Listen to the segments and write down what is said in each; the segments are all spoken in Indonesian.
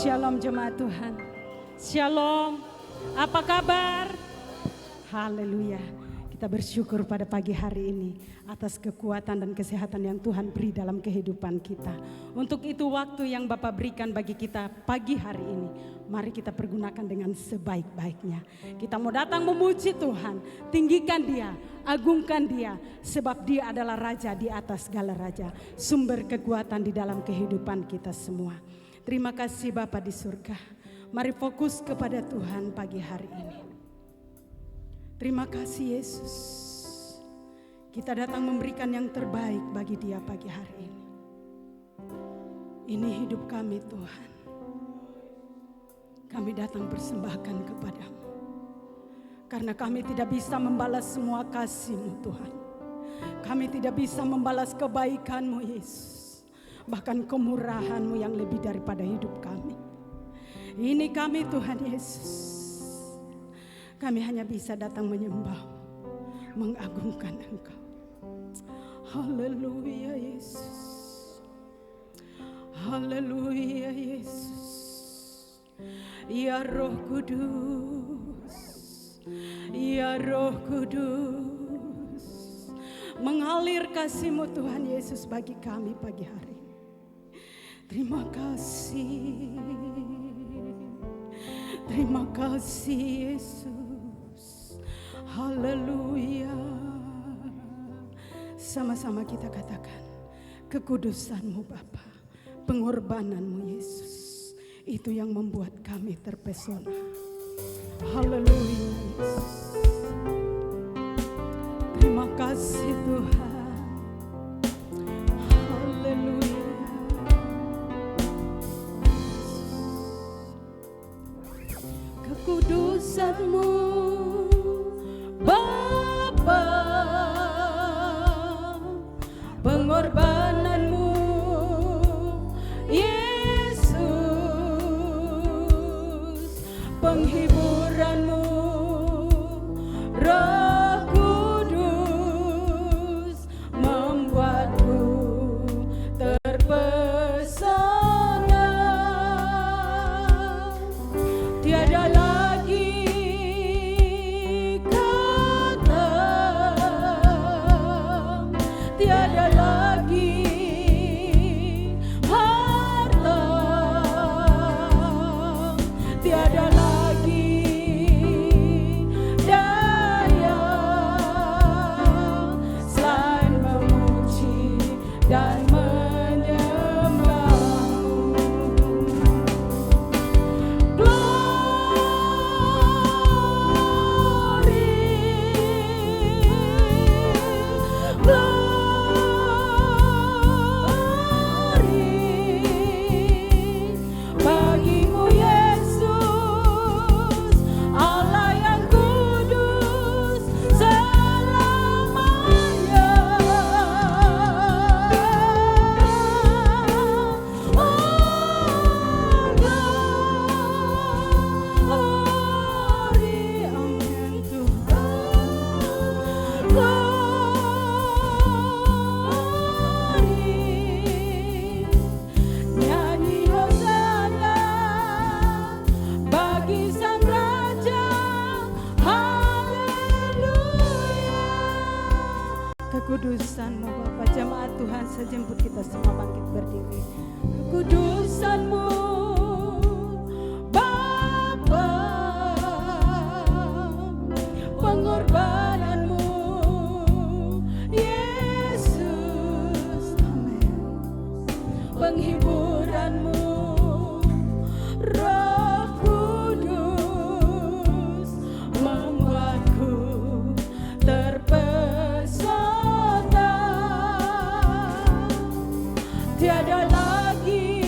Shalom jemaat Tuhan. Shalom. Apa kabar? Haleluya. Kita bersyukur pada pagi hari ini atas kekuatan dan kesehatan yang Tuhan beri dalam kehidupan kita. Untuk itu waktu yang Bapa berikan bagi kita pagi hari ini, mari kita pergunakan dengan sebaik-baiknya. Kita mau datang memuji Tuhan, tinggikan Dia, agungkan Dia, sebab Dia adalah Raja di atas segala raja, sumber kekuatan di dalam kehidupan kita semua. Terima kasih Bapa di surga. Mari fokus kepada Tuhan pagi hari ini. Terima kasih Yesus. Kita datang memberikan yang terbaik bagi Dia pagi hari ini. Ini hidup kami Tuhan. Kami datang persembahkan kepadamu. Karena kami tidak bisa membalas semua kasih-Mu Tuhan. Kami tidak bisa membalas kebaikan-Mu Yesus. Bahkan kemurahan-Mu yang lebih daripada hidup kami. Ini kami Tuhan Yesus. Kami hanya bisa datang menyembah, mengagungkan Engkau. Haleluya Yesus. Haleluya Yesus. Ya Roh Kudus. Ya Roh Kudus. Mengalir kasih-Mu Tuhan Yesus bagi kami pagi hari ini. Terima kasih. Terima kasih Yesus. Haleluya. Sama-sama kita katakan, kekudusan-Mu Bapa, pengorbanan-Mu Yesus, itu yang membuat kami terpesona. Haleluya Yesus. Terima kasih Tuhan. Haleluya. Kekudusan-Mu Bapa, pengorbanan-Mu Yesus, penghiburan-Mu Roh Kudus, membuatku terpesona. Tiada lagi tiada lagi harta, tiada lagi daya selain memuji dan menyembah-Mu. Kekudusan-Mu Bapa, jemaat Tuhan sejemput kita semua bangkit berdiri. Kekudusan-Mu Bapa, pengorbanan-Mu Yesus, amin. Penghiburan-Mu Roh Kudus, membuatku terpesona. Tiada lagi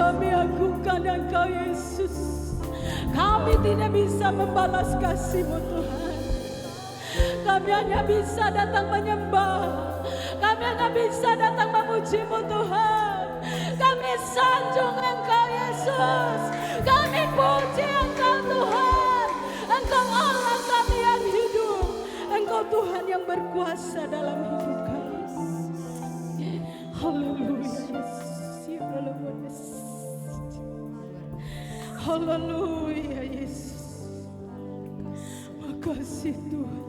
kami agungkan Engkau Yesus. Kami tidak bisa membalas kasih-Mu Tuhan. Kami hanya bisa datang menyembah. Kami hanya bisa datang memuji-Mu Tuhan. Kami sanjung Engkau Yesus. Kami puji Engkau Tuhan. Engkau Allah kami yang hidup. Engkau Tuhan yang berkuasa dalam hidup kami. Haleluya. Haleluya Yesus. Makasih Tuhan.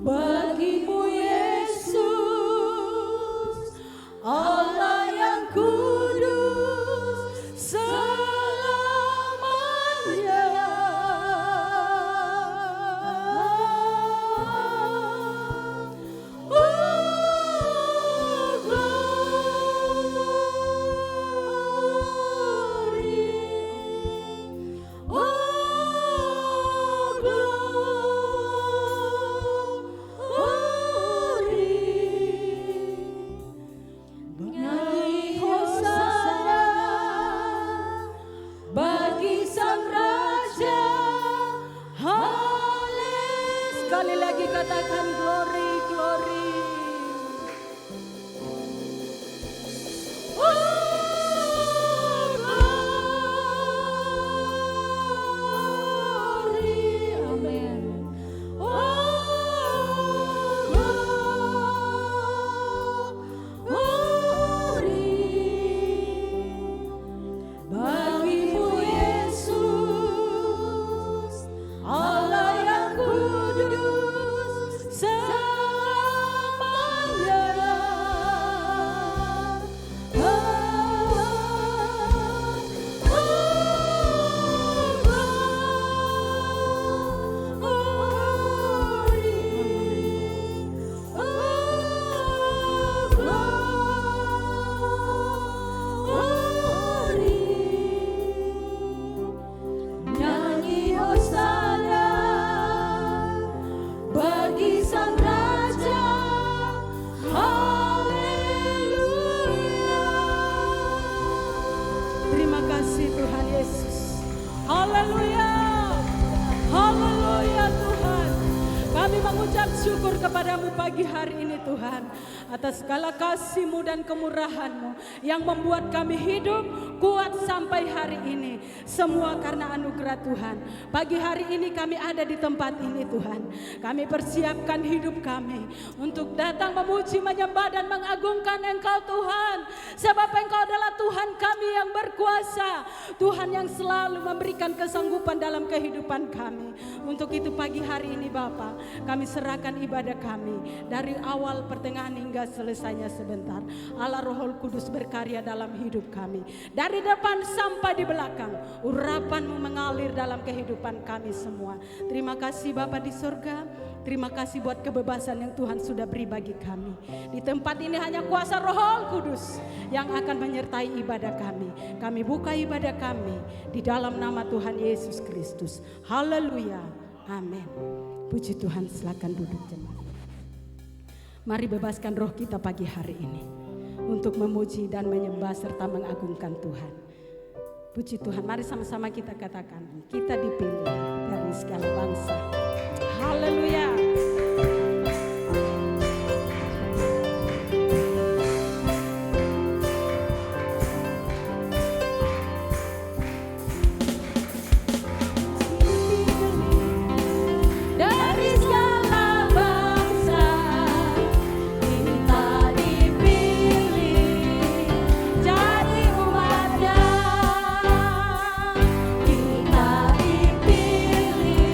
Bagimu Yesus, Allah yang kudus selamanya. Nyanyi Hosana bagi Sang Raja. Haleluya. Sekali lagi katakan glory, glory. Amin. Bagimu Yesus, Allah yang kudus selamanya. Nyanyi Hosana bagi Sang Raja. Haleluya. Terima kasih Tuhan Yesus. Haleluya. Haleluya Tuhan. Kami mengucap syukur kepadamu pagi hari ini Tuhan. Atas segala kasih-Mu dan kemurahan-Mu yang membuat kami hidup kuat sampai hari ini. Semua karena anugerah Tuhan. Pagi hari ini kami ada di tempat ini Tuhan. Kami persiapkan hidup kami untuk datang memuji, menyembah dan mengagungkan Engkau Tuhan. Sebab Engkau adalah Tuhan kami yang berkuasa. Tuhan yang selalu memberikan kesanggupan dalam kehidupan kami. Untuk itu pagi hari ini Bapa, kami serahkan ibadah kami dari awal, pertengahan hingga selesainya sebentar. Allah Roh Kudus berkarya dalam hidup kami. Dari depan sampai di belakang, urapan-Mu mengalir dalam kehidupan kami semua. Terima kasih Bapa di surga. Terima kasih buat kebebasan yang Tuhan sudah beri bagi kami. Di tempat ini hanya kuasa Roh Kudus yang akan menyertai ibadah kami. Kami buka ibadah kami di dalam nama Tuhan Yesus Kristus. Haleluya. Amin. Puji Tuhan, silakan duduk jemaat. Mari bebaskan roh kita pagi hari ini untuk memuji dan menyembah serta mengagungkan Tuhan. Puji Tuhan, mari sama-sama kita katakan, kita dipilih dari segala bangsa. Haleluya. Dari segala bangsa kita dipilih jadi umat-Nya. Kita dipilih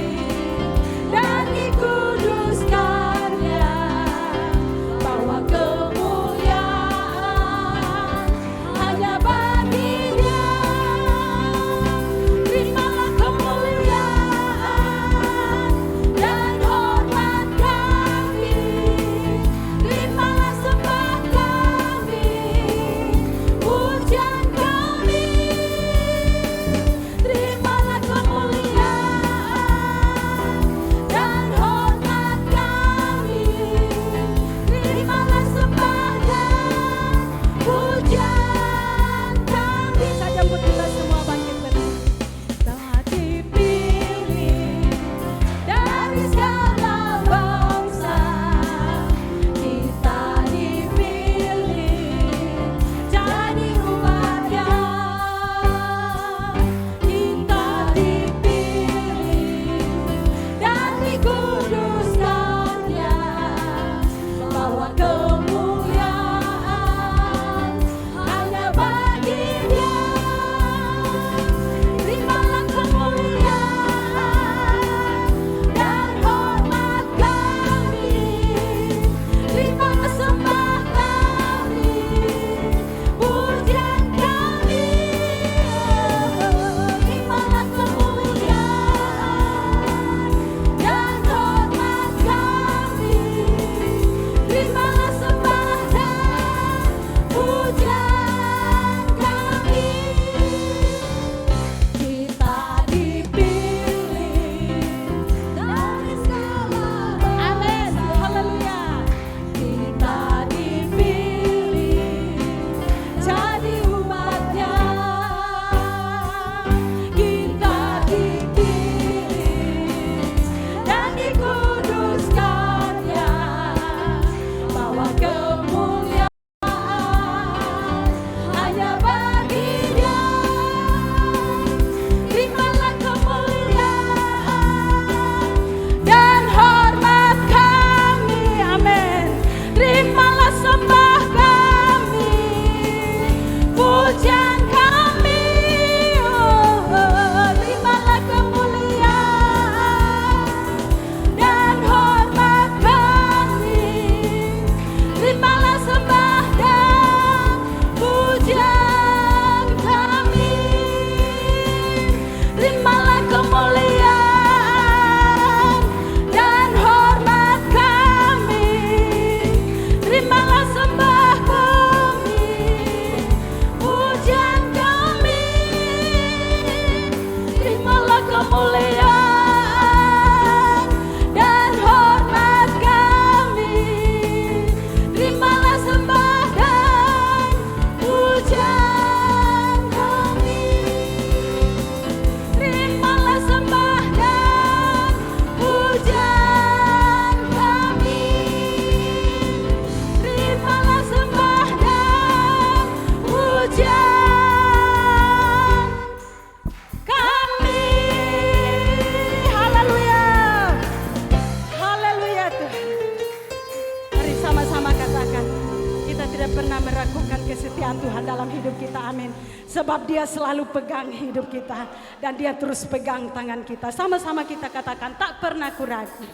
meragukan kesetiaan Tuhan dalam hidup kita. Amin. Sebab Dia selalu pegang hidup kita dan Dia terus pegang tangan kita. Sama-sama kita katakan, tak pernah ku ragu.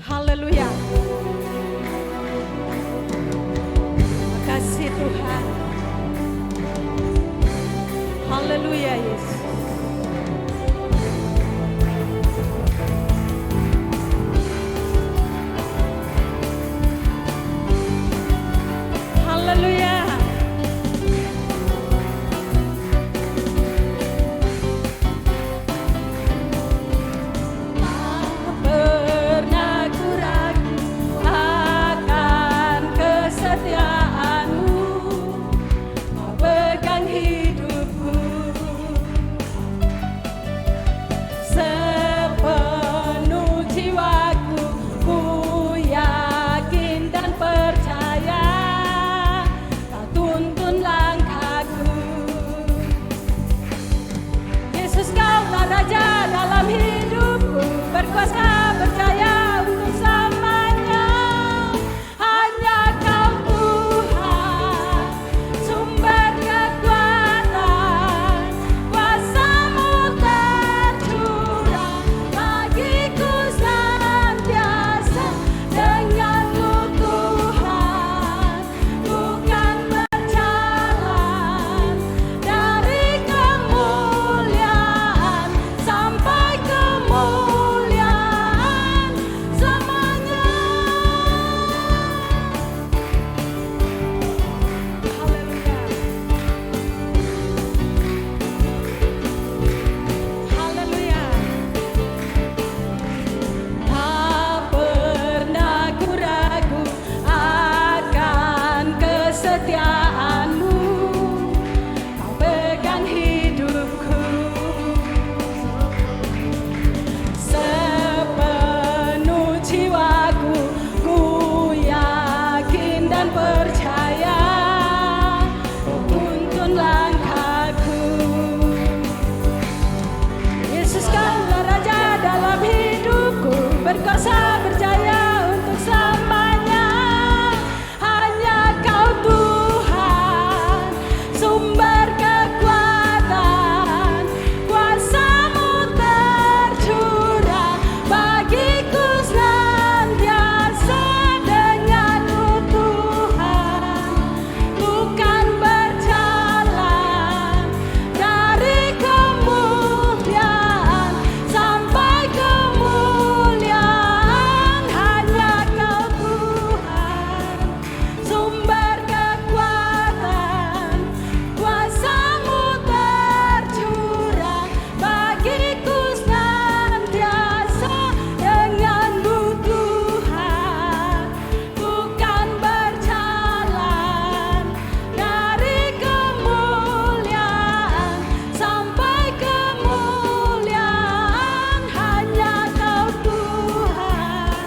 Haleluya. Terima kasih Tuhan. Haleluya Yesus. Haleluya. Tak pernah ku ragu akan kesetiaan-Mu. Kau pegang hidupku sepenuh jiwaku. Ku yakin dan percaya Kau tuntun langkahku. Yesus, Kaulah Raja dalam hidupku, berkuasa berjaya untuk selamanya. Hanya Kau Tuhan, sumber kekuatan, kuasa-Mu tercurah bagiku senantiasa. Denganmu Tuhan, bukan berjalan dari kemuliaan sampai kemuliaan semuanya. Haleluya. Haleluya. Tak pernah ku ragu akan kesetiaan-Mu. Kau pegang hidupku sepenuh jiwaku. Ku yakin dan percaya Kau tuntun langkahku. Yesus, Kaulah Raja dalam hidupku, berkuasa berjaya untuk selamanya. Hanya Kau Tuhan, sumber kekuatan, kuasa-Mu tercurah bagiku senantiasa. Denganmu Tuhan, bukan berjalan dari kemuliaan sampai kemuliaan. Hanya Kau Tuhan, sumber kekuatan, kuasa-Mu tercurah bagiku senantiasa. Denganmu Tuhan, bukan berjalan dari kemuliaan sampai kemuliaan. Hanya Kau Tuhan,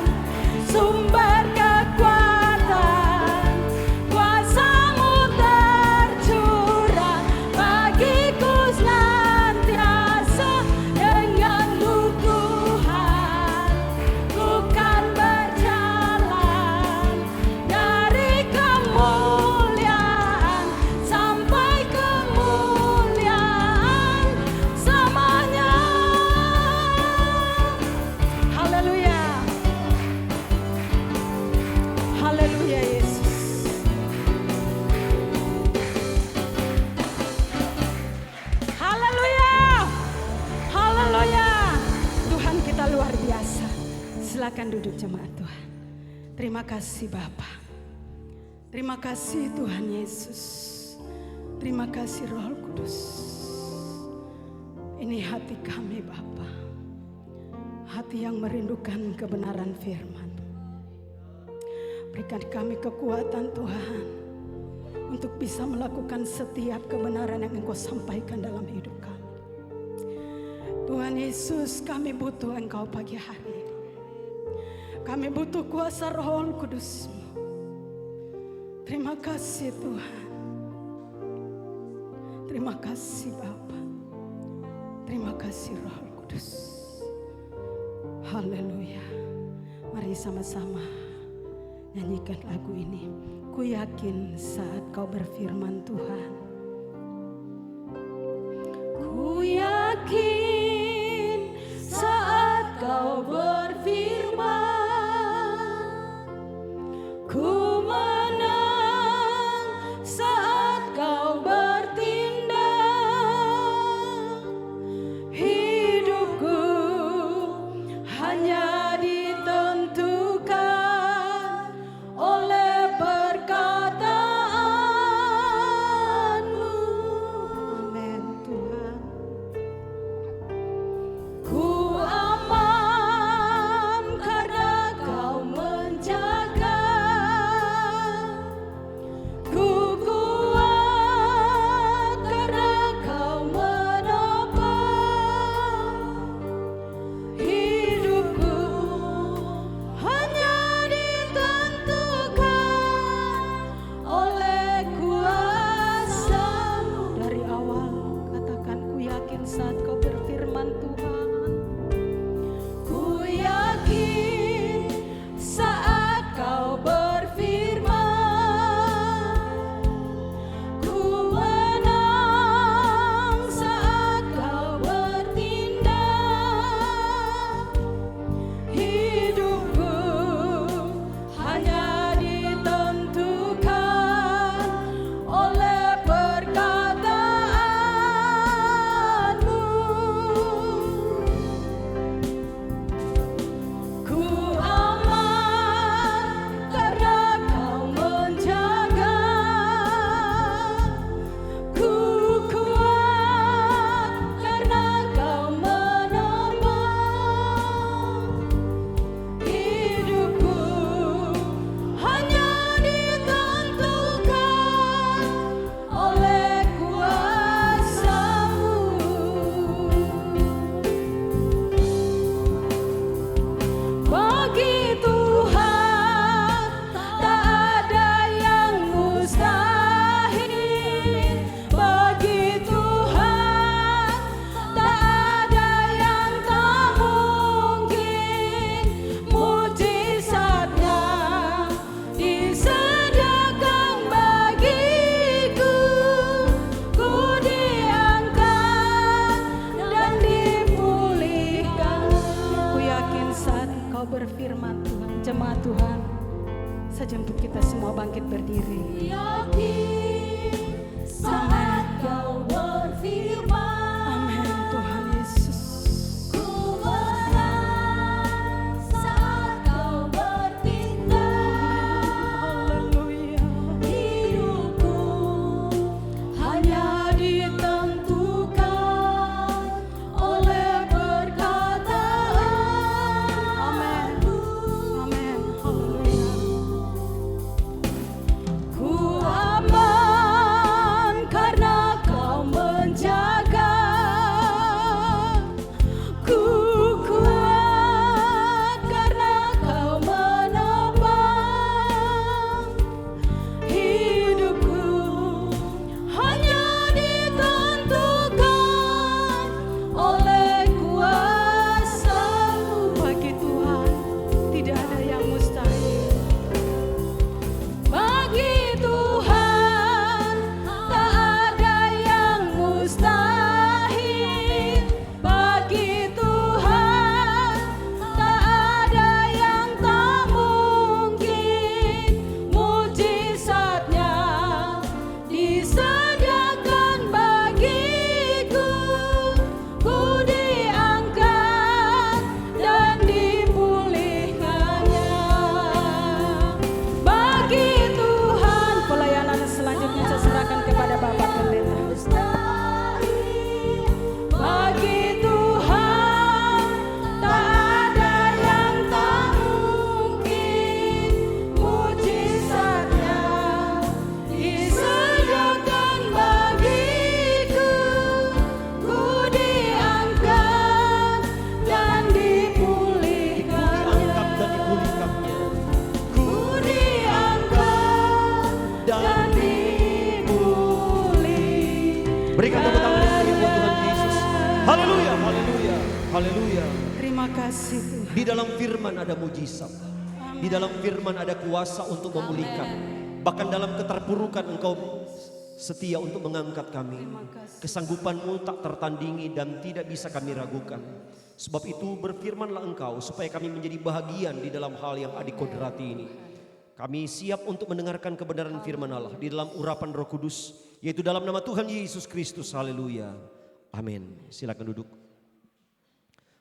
sumber kekuatan, kuasa-Mu tercurah bagiku senantiasa. Denganmu Tuhan, bukan berjalan dari kemuliaan sampai kemuliaan semuanya. Haleluya. Haleluya Yesus. Haleluya. Haleluya. Tuhan kita luar biasa. Silakan duduk jemaat Tuhan. Terima kasih Bapa. Terima kasih Tuhan Yesus. Terima kasih Roh Kudus. Ini hati kami Bapa. Hati yang merindukan kebenaran firman. Berikan kami kekuatan Tuhan untuk bisa melakukan setiap kebenaran yang Engkau sampaikan dalam hidup kami. Tuhan Yesus, kami butuh Engkau pagi hari ini. Kami butuh kuasa Roh Kudus-Mu. Terima kasih Tuhan. Terima kasih Bapa. Terima kasih Roh Kudus. Haleluya. Mari sama-sama Nyanyikan lagu ini. Ku yakin saat kau berfirman Tuhan. Ku yakin saat kau berfirman, ku menang saat kau bertindak. Hidupku hanya ditentukan oleh perkataanmu. Amin Tuhan. Ku aman karena kau menjaga. Ku kuat karena kau menopang. Hidupku hanya ditentukan oleh kuasa-Mu. Dari awal katakan ku yakin saat kau berfirman Tuhan. Ku yakin saat kau berfirman, ku menang saat kau bertindak. Hidupku hanya ditentukan oleh perkataanmu. Ku aman karena kau menjaga. Ku kuat karena kau menopang. Hidupku hanya ditentukan oleh kuasa-Mu. Bagi Tuhan tak ada yang mustahil. Bagi Tuhan tak ada yang tak mungkin. Mujizatnya disediakan bagiku. Ku diangkat dan dipulihkan. Ku yakin saat kau berfirman Tuhan. Jemaat Tuhan, sejenak kita semua bangkit berdiri. Yakin saat kau berfirman, Amin Tuhan Yesus. ku menang saat kau bertindak. Haleluya. Hidupku hanya ditentukan oleh perkataanmu. Amin. Haleluya. Ku aman karena kau menjaga. Ku kuat karena kau menopang. Hidupku hanya ditentukan oleh kuasa-Mu. Bagi Tuhan tidak ada yang mustahil. Bagi Tuhan tak ada yang mustahil. Bagi Tuhan tak ada yang tak mungkin. Mujizatnya disediakan bagiku. Ku diangkat dan dipulihkannya. Bagi Tuhan Pelayanan selanjutnya saya serahkan kepada Bapak Pendeta. mustahil. Bagi Tuhan tak ada yang tak mungkin. Mujizatnya disediakan bagiku. Ku diangkat dan dipulihkannya. Ku diangkat dan dipulihkan. Berikan tepuk tangan yang meriah buat Tuhan Yesus. Haleluya, haleluya, haleluya. Terima kasih Tuhan. Di dalam firman ada mujizat. Di dalam firman ada kuasa untuk memulihkan. Bahkan dalam keterpurukan Engkau setia untuk mengangkat kami. Kesanggupan-Mu tak tertandingi dan tidak bisa kami ragukan. Sebab itu berfirmanlah Engkau supaya kami menjadi bahagian di dalam hal yang adikodrati ini. Kami siap untuk mendengarkan kebenaran firman Allah di dalam urapan Roh Kudus, yaitu dalam nama Tuhan Yesus Kristus. Haleluya. Amin. Silakan duduk.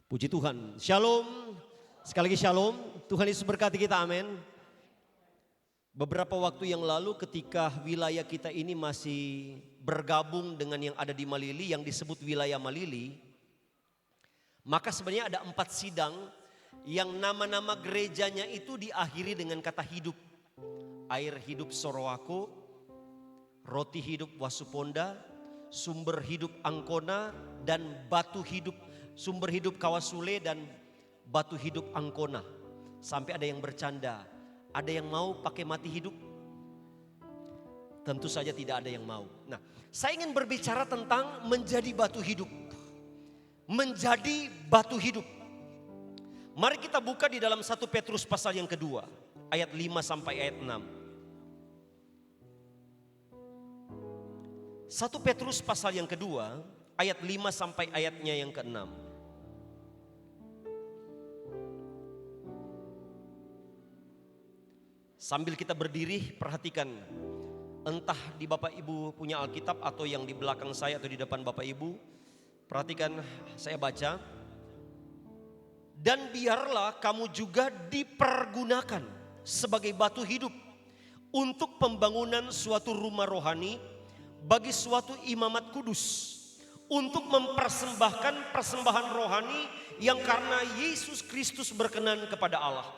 Puji Tuhan. Shalom. Sekali lagi shalom. Tuhan Yesus berkati kita. Amin. Beberapa waktu yang lalu ketika wilayah kita ini masih bergabung dengan yang ada di Malili, yang disebut wilayah Malili, maka sebenarnya ada 4 sidang yang nama-nama gerejanya itu diakhiri dengan kata hidup. Air hidup Sorowako, roti hidup Wasuponda, sumber hidup Angkona, dan batu hidup, sumber hidup Kawasule dan batu hidup Angkona. Sampai ada yang bercanda, ada yang mau pakai mati hidup? Tentu saja tidak ada yang mau. Nah, saya ingin berbicara tentang menjadi batu hidup. Menjadi batu hidup. Mari kita buka di dalam 1 Petrus pasal yang kedua, ayat 5 sampai ayat 6. 1 Petrus pasal yang kedua, ayat 5 sampai ayatnya yang ke-6. Sambil kita berdiri, perhatikan. Entah di Bapak Ibu punya Alkitab atau yang di belakang saya atau di depan Bapak Ibu. Perhatikan, saya baca. Dan biarlah kamu juga dipergunakan sebagai batu hidup untuk pembangunan suatu rumah rohani bagi suatu imamat kudus, untuk mempersembahkan persembahan rohani yang karena Yesus Kristus berkenan kepada Allah.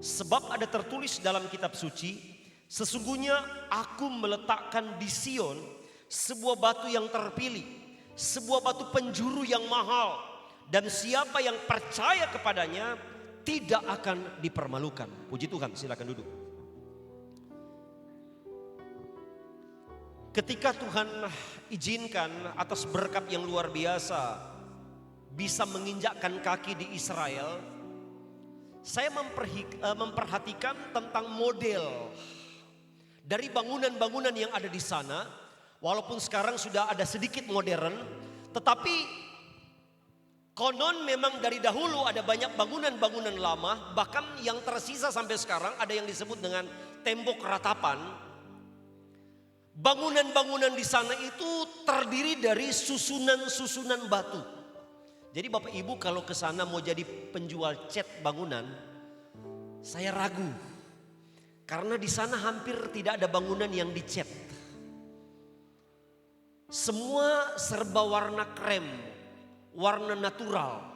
Sebab ada tertulis dalam kitab suci, sesungguhnya aku meletakkan di Sion sebuah batu yang terpilih, sebuah batu penjuru yang mahal, dan siapa yang percaya kepadanya tidak akan dipermalukan. Puji Tuhan, silakan duduk. Ketika Tuhan izinkan atas berkat yang luar biasa bisa menginjakkan kaki di Israel, saya memperhatikan tentang model dari bangunan-bangunan yang ada di sana. Walaupun sekarang sudah ada sedikit modern, tetapi konon memang dari dahulu ada banyak bangunan-bangunan lama, bahkan yang tersisa sampai sekarang ada yang disebut dengan tembok ratapan. Bangunan-bangunan di sana itu terdiri dari susunan-susunan batu. Jadi Bapak Ibu kalau ke sana mau jadi penjual cat bangunan, saya ragu. Karena di sana hampir tidak ada bangunan yang dicat. Semua serba warna krem, warna natural.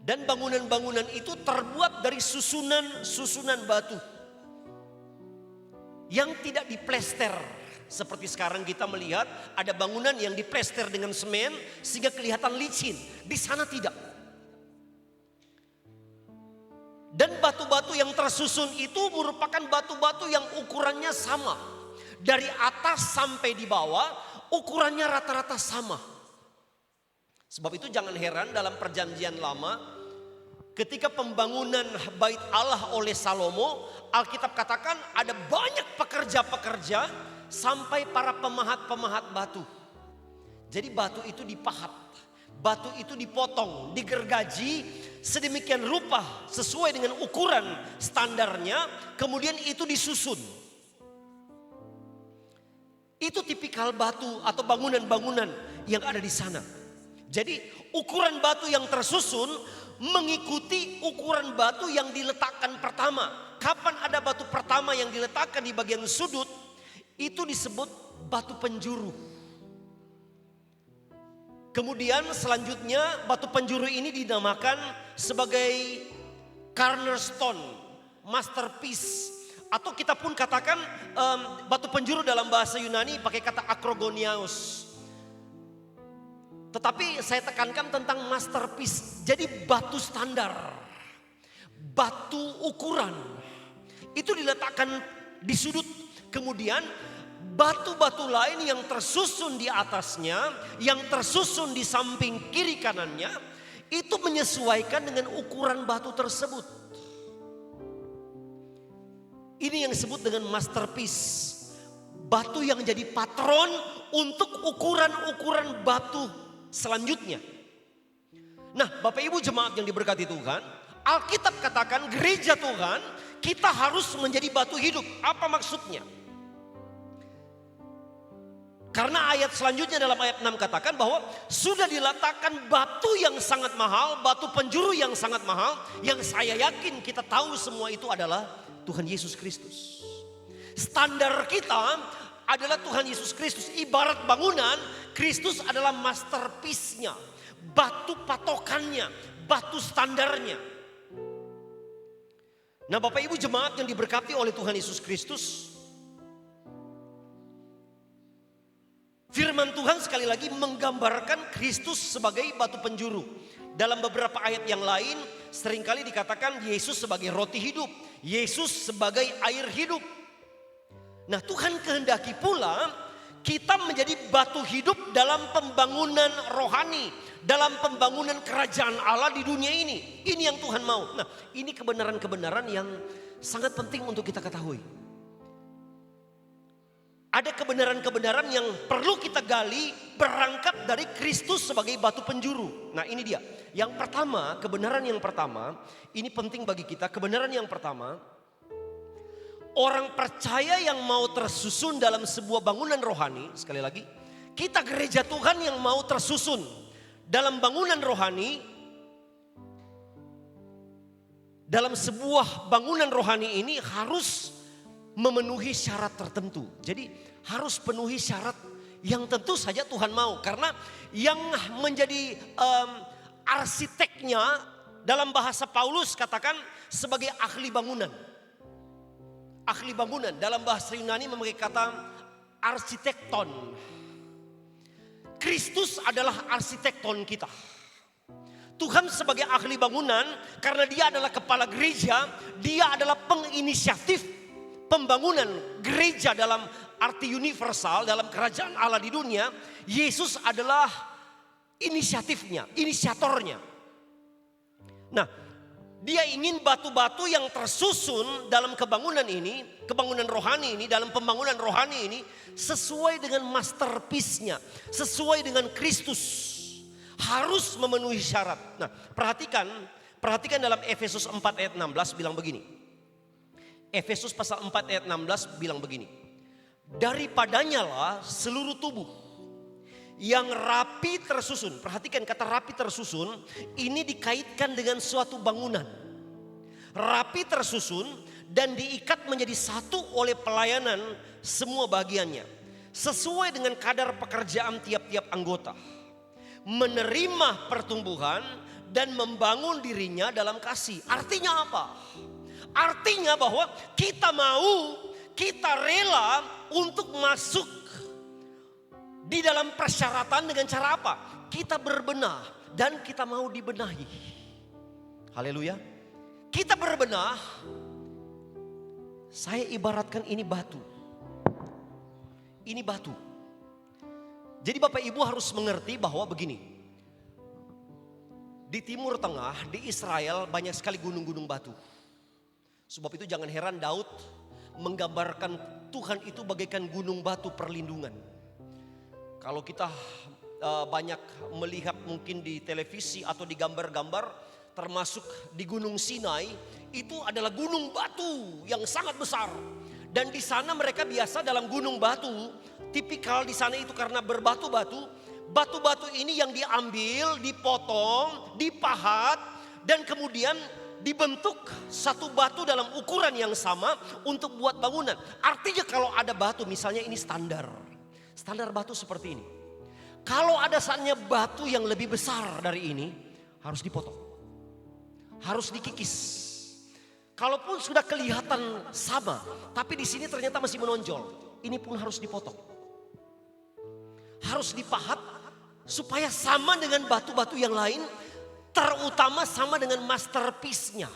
Dan bangunan-bangunan itu terbuat dari susunan-susunan batu yang tidak diplester. Seperti sekarang kita melihat ada bangunan yang diplester dengan semen sehingga kelihatan licin. Di sana tidak. Dan batu-batu yang tersusun itu merupakan batu-batu yang ukurannya sama. Dari atas sampai di bawah ukurannya rata-rata sama. Sebab itu jangan heran dalam perjanjian lama ketika pembangunan bait Allah oleh Salomo, Alkitab katakan ada banyak pekerja-pekerja sampai para pemahat-pemahat batu. Jadi batu itu dipahat, batu itu dipotong, digergaji sedemikian rupa sesuai dengan ukuran standarnya, kemudian itu disusun. Itu tipikal batu atau bangunan-bangunan yang ada di sana. Jadi ukuran batu yang tersusun mengikuti ukuran batu yang diletakkan pertama. Kapan ada batu pertama yang diletakkan di bagian sudut, itu disebut batu penjuru. Kemudian selanjutnya batu penjuru ini dinamakan sebagai cornerstone, masterpiece. Atau kita pun katakan batu penjuru dalam bahasa Yunani pakai kata akrogoniaos. Tetapi saya tekankan tentang masterpiece. Jadi batu standar, batu ukuran itu diletakkan di sudut. Kemudian batu-batu lain yang tersusun di atasnya, yang tersusun di samping kiri kanannya, itu menyesuaikan dengan ukuran batu tersebut. Ini yang disebut dengan masterpiece. Batu yang jadi patron untuk ukuran-ukuran batu selanjutnya. Nah, Bapak Ibu jemaat yang diberkati Tuhan, Alkitab katakan gereja Tuhan, kita harus menjadi batu hidup. Apa maksudnya? Karena ayat selanjutnya dalam ayat 6 katakan bahwa sudah diletakkan batu yang sangat mahal, batu penjuru yang sangat mahal, yang saya yakin kita tahu semua itu adalah Tuhan Yesus Kristus. Standar kita adalah Tuhan Yesus Kristus. Ibarat bangunan, Kristus adalah masterpiece-nya, batu patokannya, batu standarnya. Nah, Bapak Ibu jemaat yang diberkati oleh Tuhan Yesus Kristus, firman Tuhan sekali lagi menggambarkan Kristus sebagai batu penjuru. Dalam beberapa ayat yang lain seringkali dikatakan Yesus sebagai roti hidup, Yesus sebagai air hidup. Nah, Tuhan kehendaki pula kita menjadi batu hidup dalam pembangunan rohani, dalam pembangunan kerajaan Allah di dunia ini. Ini yang Tuhan mau. Nah, ini kebenaran-kebenaran yang sangat penting untuk kita ketahui. Ada kebenaran-kebenaran yang perlu kita gali berangkat dari Kristus sebagai batu penjuru. Nah, ini dia. Yang pertama, kebenaran yang pertama, ini penting bagi kita. Kebenaran yang pertama, orang percaya yang mau tersusun dalam sebuah bangunan rohani, sekali lagi, kita gereja Tuhan yang mau tersusun dalam bangunan rohani, dalam sebuah bangunan rohani ini harus memenuhi syarat tertentu. Jadi harus penuhi syarat yang tentu saja Tuhan mau. Karena yang menjadi arsiteknya dalam bahasa Paulus katakan sebagai ahli bangunan. Ahli bangunan dalam bahasa Yunani memakai kata arsitekton. Kristus adalah arsitekton kita. Tuhan sebagai ahli bangunan karena dia adalah kepala gereja, dia adalah penginisiatif pembangunan gereja dalam arti universal dalam kerajaan Allah di dunia. Yesus adalah inisiatifnya, inisiatornya. Nah, dia ingin batu-batu yang tersusun dalam kebangunan ini, kebangunan rohani ini, dalam pembangunan rohani ini sesuai dengan masterpiece-nya, sesuai dengan Kristus. Harus memenuhi syarat. Nah, perhatikan dalam Efesus 4 ayat 16 bilang begini. Efesus pasal 4 ayat 16 bilang begini. Daripadanya lah seluruh tubuh yang rapi tersusun. Perhatikan kata rapi tersusun ini dikaitkan dengan suatu bangunan. Rapi tersusun dan diikat menjadi satu oleh pelayanan semua bagiannya. Sesuai dengan kadar pekerjaan tiap-tiap anggota. Menerima pertumbuhan dan membangun dirinya dalam kasih. Artinya apa? Artinya bahwa kita rela untuk masuk di dalam persyaratan dengan cara apa? Kita berbenah dan kita mau dibenahi. Haleluya. Kita berbenah. Saya ibaratkan ini batu. Ini batu. Jadi Bapak Ibu harus mengerti bahwa begini. Di Timur Tengah, di Israel banyak sekali gunung-gunung batu. Sebab itu jangan heran Daud menggambarkan Tuhan itu bagaikan gunung batu perlindungan. Kalau kita banyak melihat mungkin di televisi atau di gambar-gambar termasuk di Gunung Sinai, itu adalah gunung batu yang sangat besar. Dan di sana mereka biasa dalam gunung batu, tipikal di sana itu karena berbatu-batu. Batu-batu ini yang diambil, dipotong, dipahat dan kemudian dibentuk satu batu dalam ukuran yang sama untuk buat bangunan. Artinya kalau ada batu misalnya ini standar. Standar batu seperti ini. Kalau ada saatnya batu yang lebih besar dari ini harus dipotong. Harus dikikis. Kalaupun sudah kelihatan sama, tapi di sini ternyata masih menonjol. Ini pun harus dipotong. Harus dipahat supaya sama dengan batu-batu yang lain, terutama sama dengan masterpiece-nya.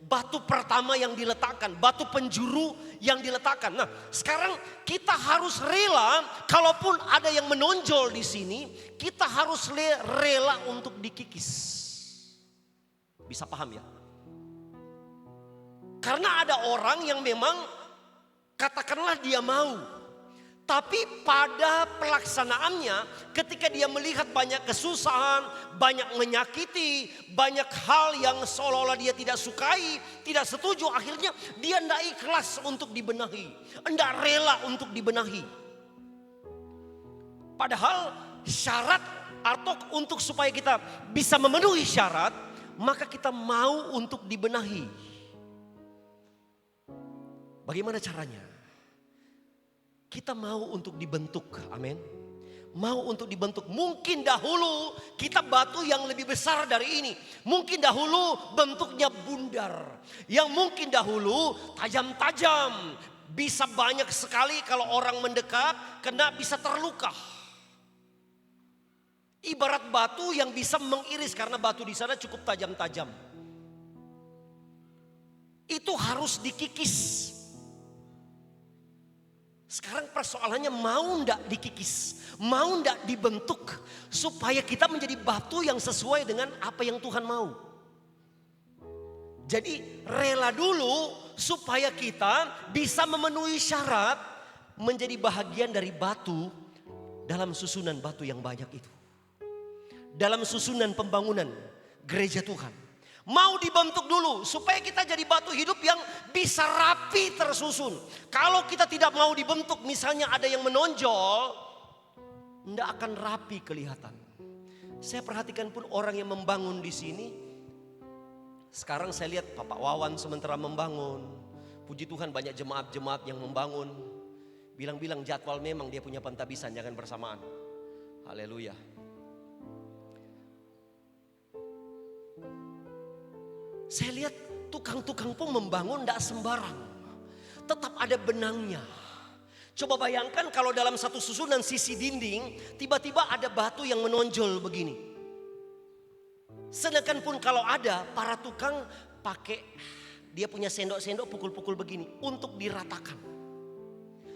Batu pertama yang diletakkan, batu penjuru yang diletakkan. Nah, sekarang kita harus rela, kalaupun ada yang menonjol di sini, kita harus rela untuk dikikis. Bisa paham ya? Karena ada orang yang memang katakanlah dia mau, tapi pada pelaksanaannya ketika dia melihat banyak kesusahan, banyak menyakiti, banyak hal yang seolah-olah dia tidak sukai, tidak setuju, akhirnya dia tidak ikhlas untuk dibenahi, tidak rela untuk dibenahi. Padahal syarat atau untuk supaya kita bisa memenuhi syarat, maka kita mau untuk dibenahi. Bagaimana caranya? Kita mau untuk dibentuk, amin. Mau untuk dibentuk. Mungkin dahulu kita batu yang lebih besar dari ini. Mungkin dahulu bentuknya bundar. Yang mungkin dahulu tajam-tajam. Bisa banyak sekali kalau orang mendekat, kena bisa terluka. Ibarat batu yang bisa mengiris karena batu di sana cukup tajam-tajam. Itu harus dikikis. Sekarang persoalannya mau ndak dikikis, mau ndak dibentuk supaya kita menjadi batu yang sesuai dengan apa yang Tuhan mau. Jadi rela dulu supaya kita bisa memenuhi syarat menjadi bahagian dari batu dalam susunan batu yang banyak itu. Dalam susunan pembangunan gereja Tuhan. Mau dibentuk dulu supaya kita jadi batu hidup yang bisa rapi tersusun. Kalau kita tidak mau dibentuk, misalnya ada yang menonjol, tidak akan rapi kelihatan. Saya perhatikan pun orang yang membangun di sini. Sekarang saya lihat Bapak Wawan sementara membangun. Puji Tuhan banyak jemaat-jemaat yang membangun. Bilang-bilang jadwal memang dia punya pentabisan, jangan bersamaan. Haleluya. Saya lihat tukang-tukang pun membangun tidak sembarang. Tetap ada benangnya. Coba bayangkan kalau dalam satu susunan sisi dinding, tiba-tiba ada batu yang menonjol begini. Sedangkan pun kalau ada, para tukang pakai, dia punya sendok-sendok pukul-pukul begini untuk diratakan.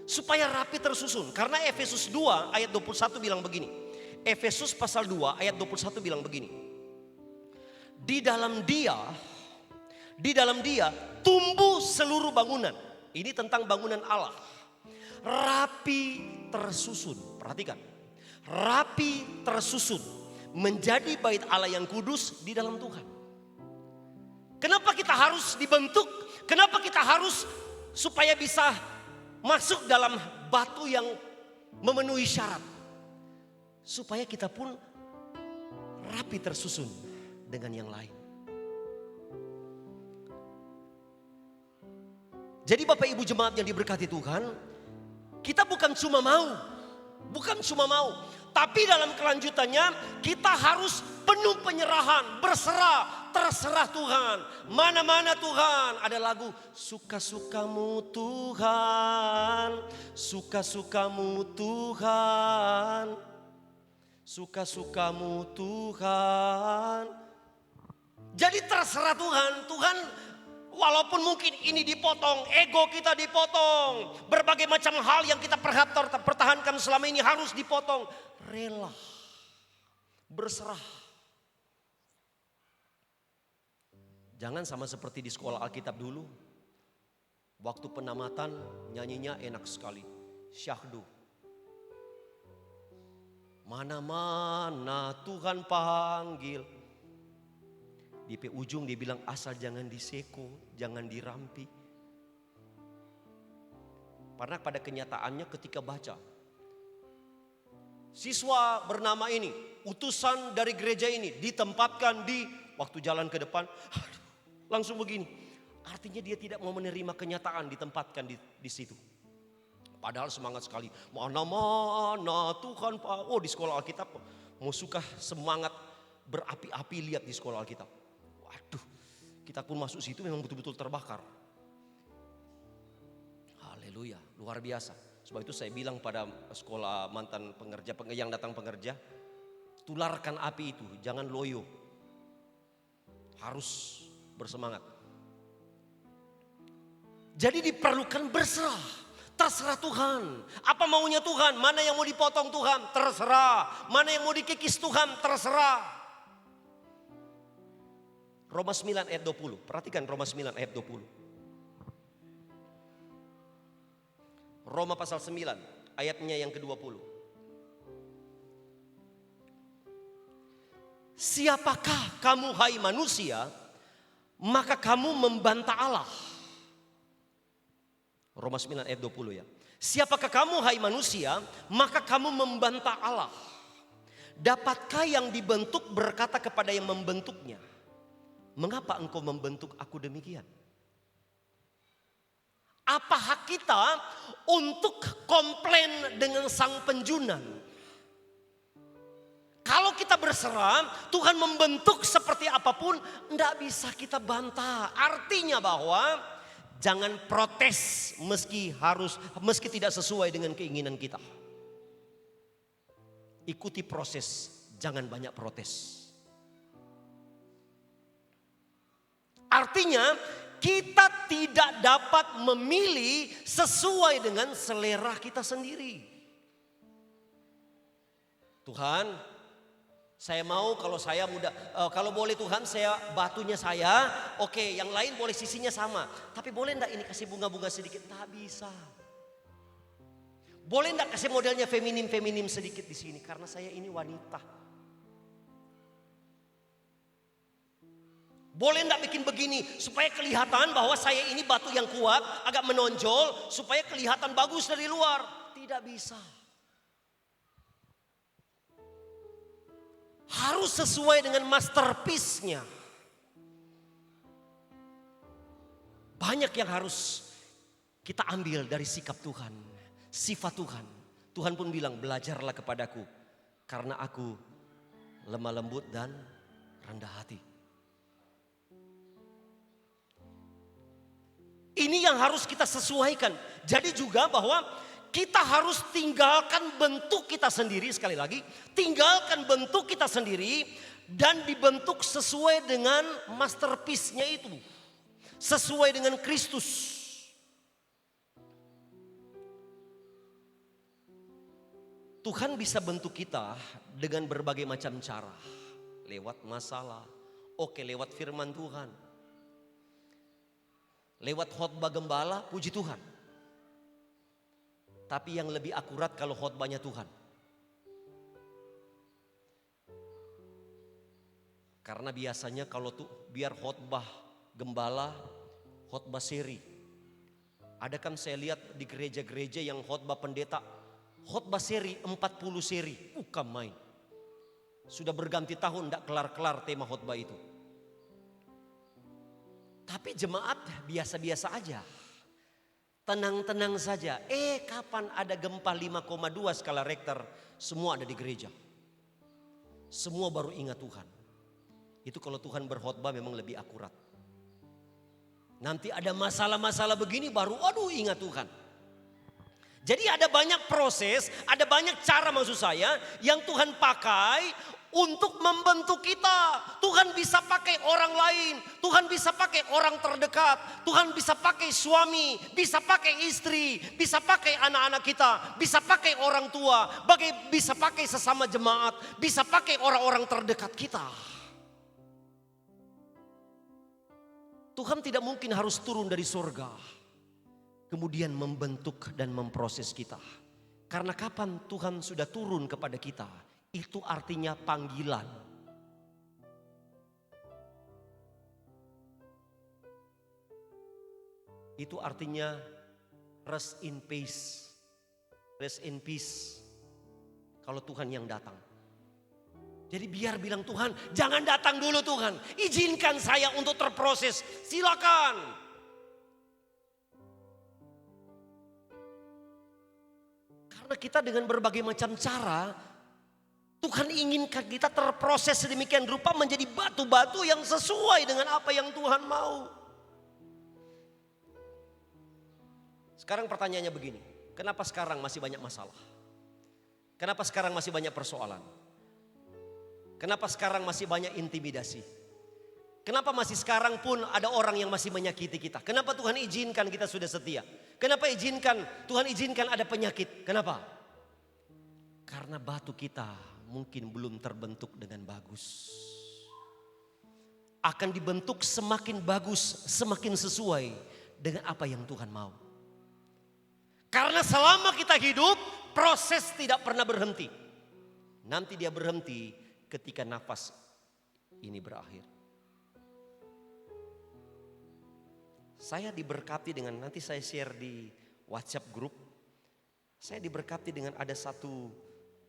Supaya rapi tersusun. Karena Efesus 2 ayat 21 bilang begini. Efesus pasal 2 ayat 21 bilang begini. Di dalam dia tumbuh seluruh bangunan. Ini tentang bangunan Allah. Rapi tersusun. Perhatikan. Rapi tersusun. Menjadi bait Allah yang kudus di dalam Tuhan. Kenapa kita harus dibentuk? Kenapa kita harus supaya bisa masuk dalam batu yang memenuhi syarat? Supaya kita pun rapi tersusun dengan yang lain. Jadi Bapak Ibu jemaat yang diberkati Tuhan, kita bukan cuma mau, tapi dalam kelanjutannya kita harus penuh penyerahan, berserah, terserah Tuhan. Mana-mana Tuhan, ada lagu suka-sukamu Tuhan, suka-sukamu Tuhan, suka-sukamu Tuhan. Jadi terserah Tuhan, walaupun mungkin ini dipotong, ego kita dipotong, berbagai macam hal yang kita pertahankan selama ini harus dipotong. Rela, berserah. Jangan sama seperti di sekolah Alkitab dulu. Waktu penamatan nyanyinya enak sekali. Syahdu. Mana-mana Tuhan panggil. Di ujung dia bilang asal jangan diseko, jangan dirampi. Karena pada kenyataannya ketika baca. Siswa bernama ini, utusan dari gereja ini ditempatkan di waktu jalan ke depan. Langsung begini. Artinya dia tidak mau menerima kenyataan ditempatkan di situ. Padahal semangat sekali. Mana-mana Tuhan Pak. Oh di sekolah Alkitab mau suka semangat berapi-api lihat di sekolah Alkitab. Waduh, kita pun masuk situ memang betul-betul terbakar. Haleluya, luar biasa. Sebab itu saya bilang pada sekolah mantan pengerja, yang datang pengerja, tularkan api itu, jangan loyo. Harus bersemangat. Jadi diperlukan berserah, terserah Tuhan. Apa maunya Tuhan? Mana yang mau dipotong Tuhan? Terserah. Mana yang mau dikikis Tuhan? Terserah. Roma 9 ayat 20. Perhatikan Roma 9 ayat 20. Roma pasal 9 ayatnya yang ke-20. Siapakah kamu hai manusia, maka kamu membantah Allah. Roma 9 ayat 20 ya. Siapakah kamu hai manusia, maka kamu membantah Allah. Dapatkah yang dibentuk berkata kepada yang membentuknya, mengapa engkau membentuk aku demikian? Apa hak kita untuk komplain dengan sang penjunan? Kalau kita berserah, Tuhan membentuk seperti apapun, tidak bisa kita bantah. Artinya bahwa jangan protes meski tidak sesuai dengan keinginan kita. Ikuti proses, jangan banyak protes. Artinya kita tidak dapat memilih sesuai dengan selera kita sendiri. Tuhan, saya mau kalau boleh Tuhan saya batunya saya, oke, yang lain boleh sisinya sama. Tapi boleh enggak ini kasih bunga-bunga sedikit? Tak bisa. Boleh enggak kasih modelnya feminim sedikit di sini? Karena saya ini wanita. Boleh enggak bikin begini supaya kelihatan bahwa saya ini batu yang kuat, agak menonjol, supaya kelihatan bagus dari luar? Tidak bisa. Harus sesuai dengan masterpiece-nya. Banyak yang harus kita ambil dari sikap Tuhan, sifat Tuhan. Tuhan pun bilang, belajarlah kepadaku karena aku lemah lembut dan rendah hati. Ini yang harus kita sesuaikan. Jadi juga bahwa kita harus tinggalkan bentuk kita sendiri, sekali lagi, tinggalkan bentuk kita sendiri dan dibentuk sesuai dengan masterpiece-nya itu. Sesuai dengan Kristus. Tuhan bisa bentuk kita dengan berbagai macam cara. Lewat masalah, oke, lewat firman Tuhan. Lewat khotbah gembala, puji Tuhan. Tapi yang lebih akurat kalau khotbahnya Tuhan. Karena biasanya kalau biar khotbah gembala, khotbah seri. Ada kan saya lihat di gereja-gereja yang khotbah pendeta, khotbah seri 40 seri, bukan main. Sudah berganti tahun tidak kelar-kelar tema khotbah itu. Tapi jemaat biasa-biasa aja. Tenang-tenang saja. Kapan ada gempa 5,2 skala Richter, semua ada di gereja. Semua baru ingat Tuhan. Itu kalau Tuhan berkhotbah memang lebih akurat. Nanti ada masalah-masalah begini baru aduh ingat Tuhan. Jadi ada banyak proses, ada banyak cara maksud saya yang Tuhan pakai untuk membentuk kita. Tuhan bisa pakai orang lain, Tuhan bisa pakai orang terdekat, Tuhan bisa pakai suami, bisa pakai istri, bisa pakai anak-anak kita, bisa pakai orang tua, bisa pakai sesama jemaat, bisa pakai orang-orang terdekat kita. Tuhan tidak mungkin harus turun dari surga kemudian membentuk dan memproses kita. Karena kapan Tuhan sudah turun kepada kita, itu artinya panggilan. Itu artinya rest in peace. Rest in peace. Kalau Tuhan yang datang. Jadi biar bilang Tuhan, jangan datang dulu Tuhan. Izinkan saya untuk terproses. Silakan. Karena kita dengan berbagai macam cara, Tuhan inginkan kita terproses sedemikian rupa menjadi batu-batu yang sesuai dengan apa yang Tuhan mau. Sekarang pertanyaannya begini, kenapa sekarang masih banyak masalah? Kenapa sekarang masih banyak persoalan? Kenapa sekarang masih banyak intimidasi? Kenapa masih sekarang pun ada orang yang masih menyakiti kita? Kenapa Tuhan izinkan kita sudah setia? Kenapa Tuhan izinkan ada penyakit? Kenapa? Karena batu kita mungkin belum terbentuk dengan bagus. Akan dibentuk semakin bagus, semakin sesuai dengan apa yang Tuhan mau. Karena selama kita hidup, proses tidak pernah berhenti. Nanti dia berhenti ketika nafas ini berakhir. Saya diberkati dengan, nanti saya share di WhatsApp grup. Saya diberkati dengan ada satu,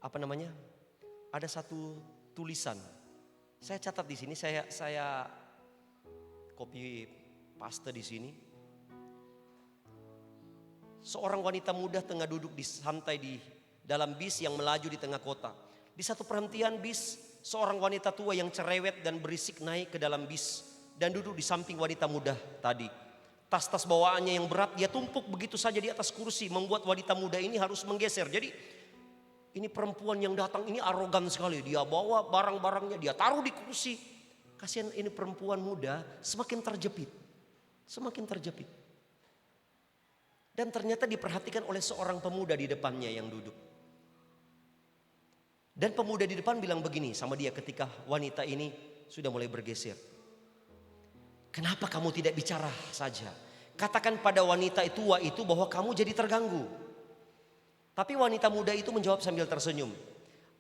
ada satu tulisan. Saya catat di sini, saya copy paste di sini. Seorang wanita muda tengah duduk di santai di dalam bis yang melaju di tengah kota. Di satu perhentian bis, seorang wanita tua yang cerewet dan berisik naik ke dalam bis dan duduk di samping wanita muda tadi. Tas-tas bawaannya yang berat dia tumpuk begitu saja di atas kursi, membuat wanita muda ini harus menggeser. Jadi ini perempuan yang datang ini arogan sekali. Dia bawa barang-barangnya, dia taruh di kursi. Kasihan ini perempuan muda semakin terjepit. Semakin terjepit. Dan ternyata diperhatikan oleh seorang pemuda di depannya yang duduk. Dan pemuda di depan bilang begini sama dia ketika wanita ini sudah mulai bergeser. Kenapa kamu tidak bicara saja? Katakan pada wanita tua itu bahwa kamu jadi terganggu. Tapi wanita muda itu menjawab sambil tersenyum.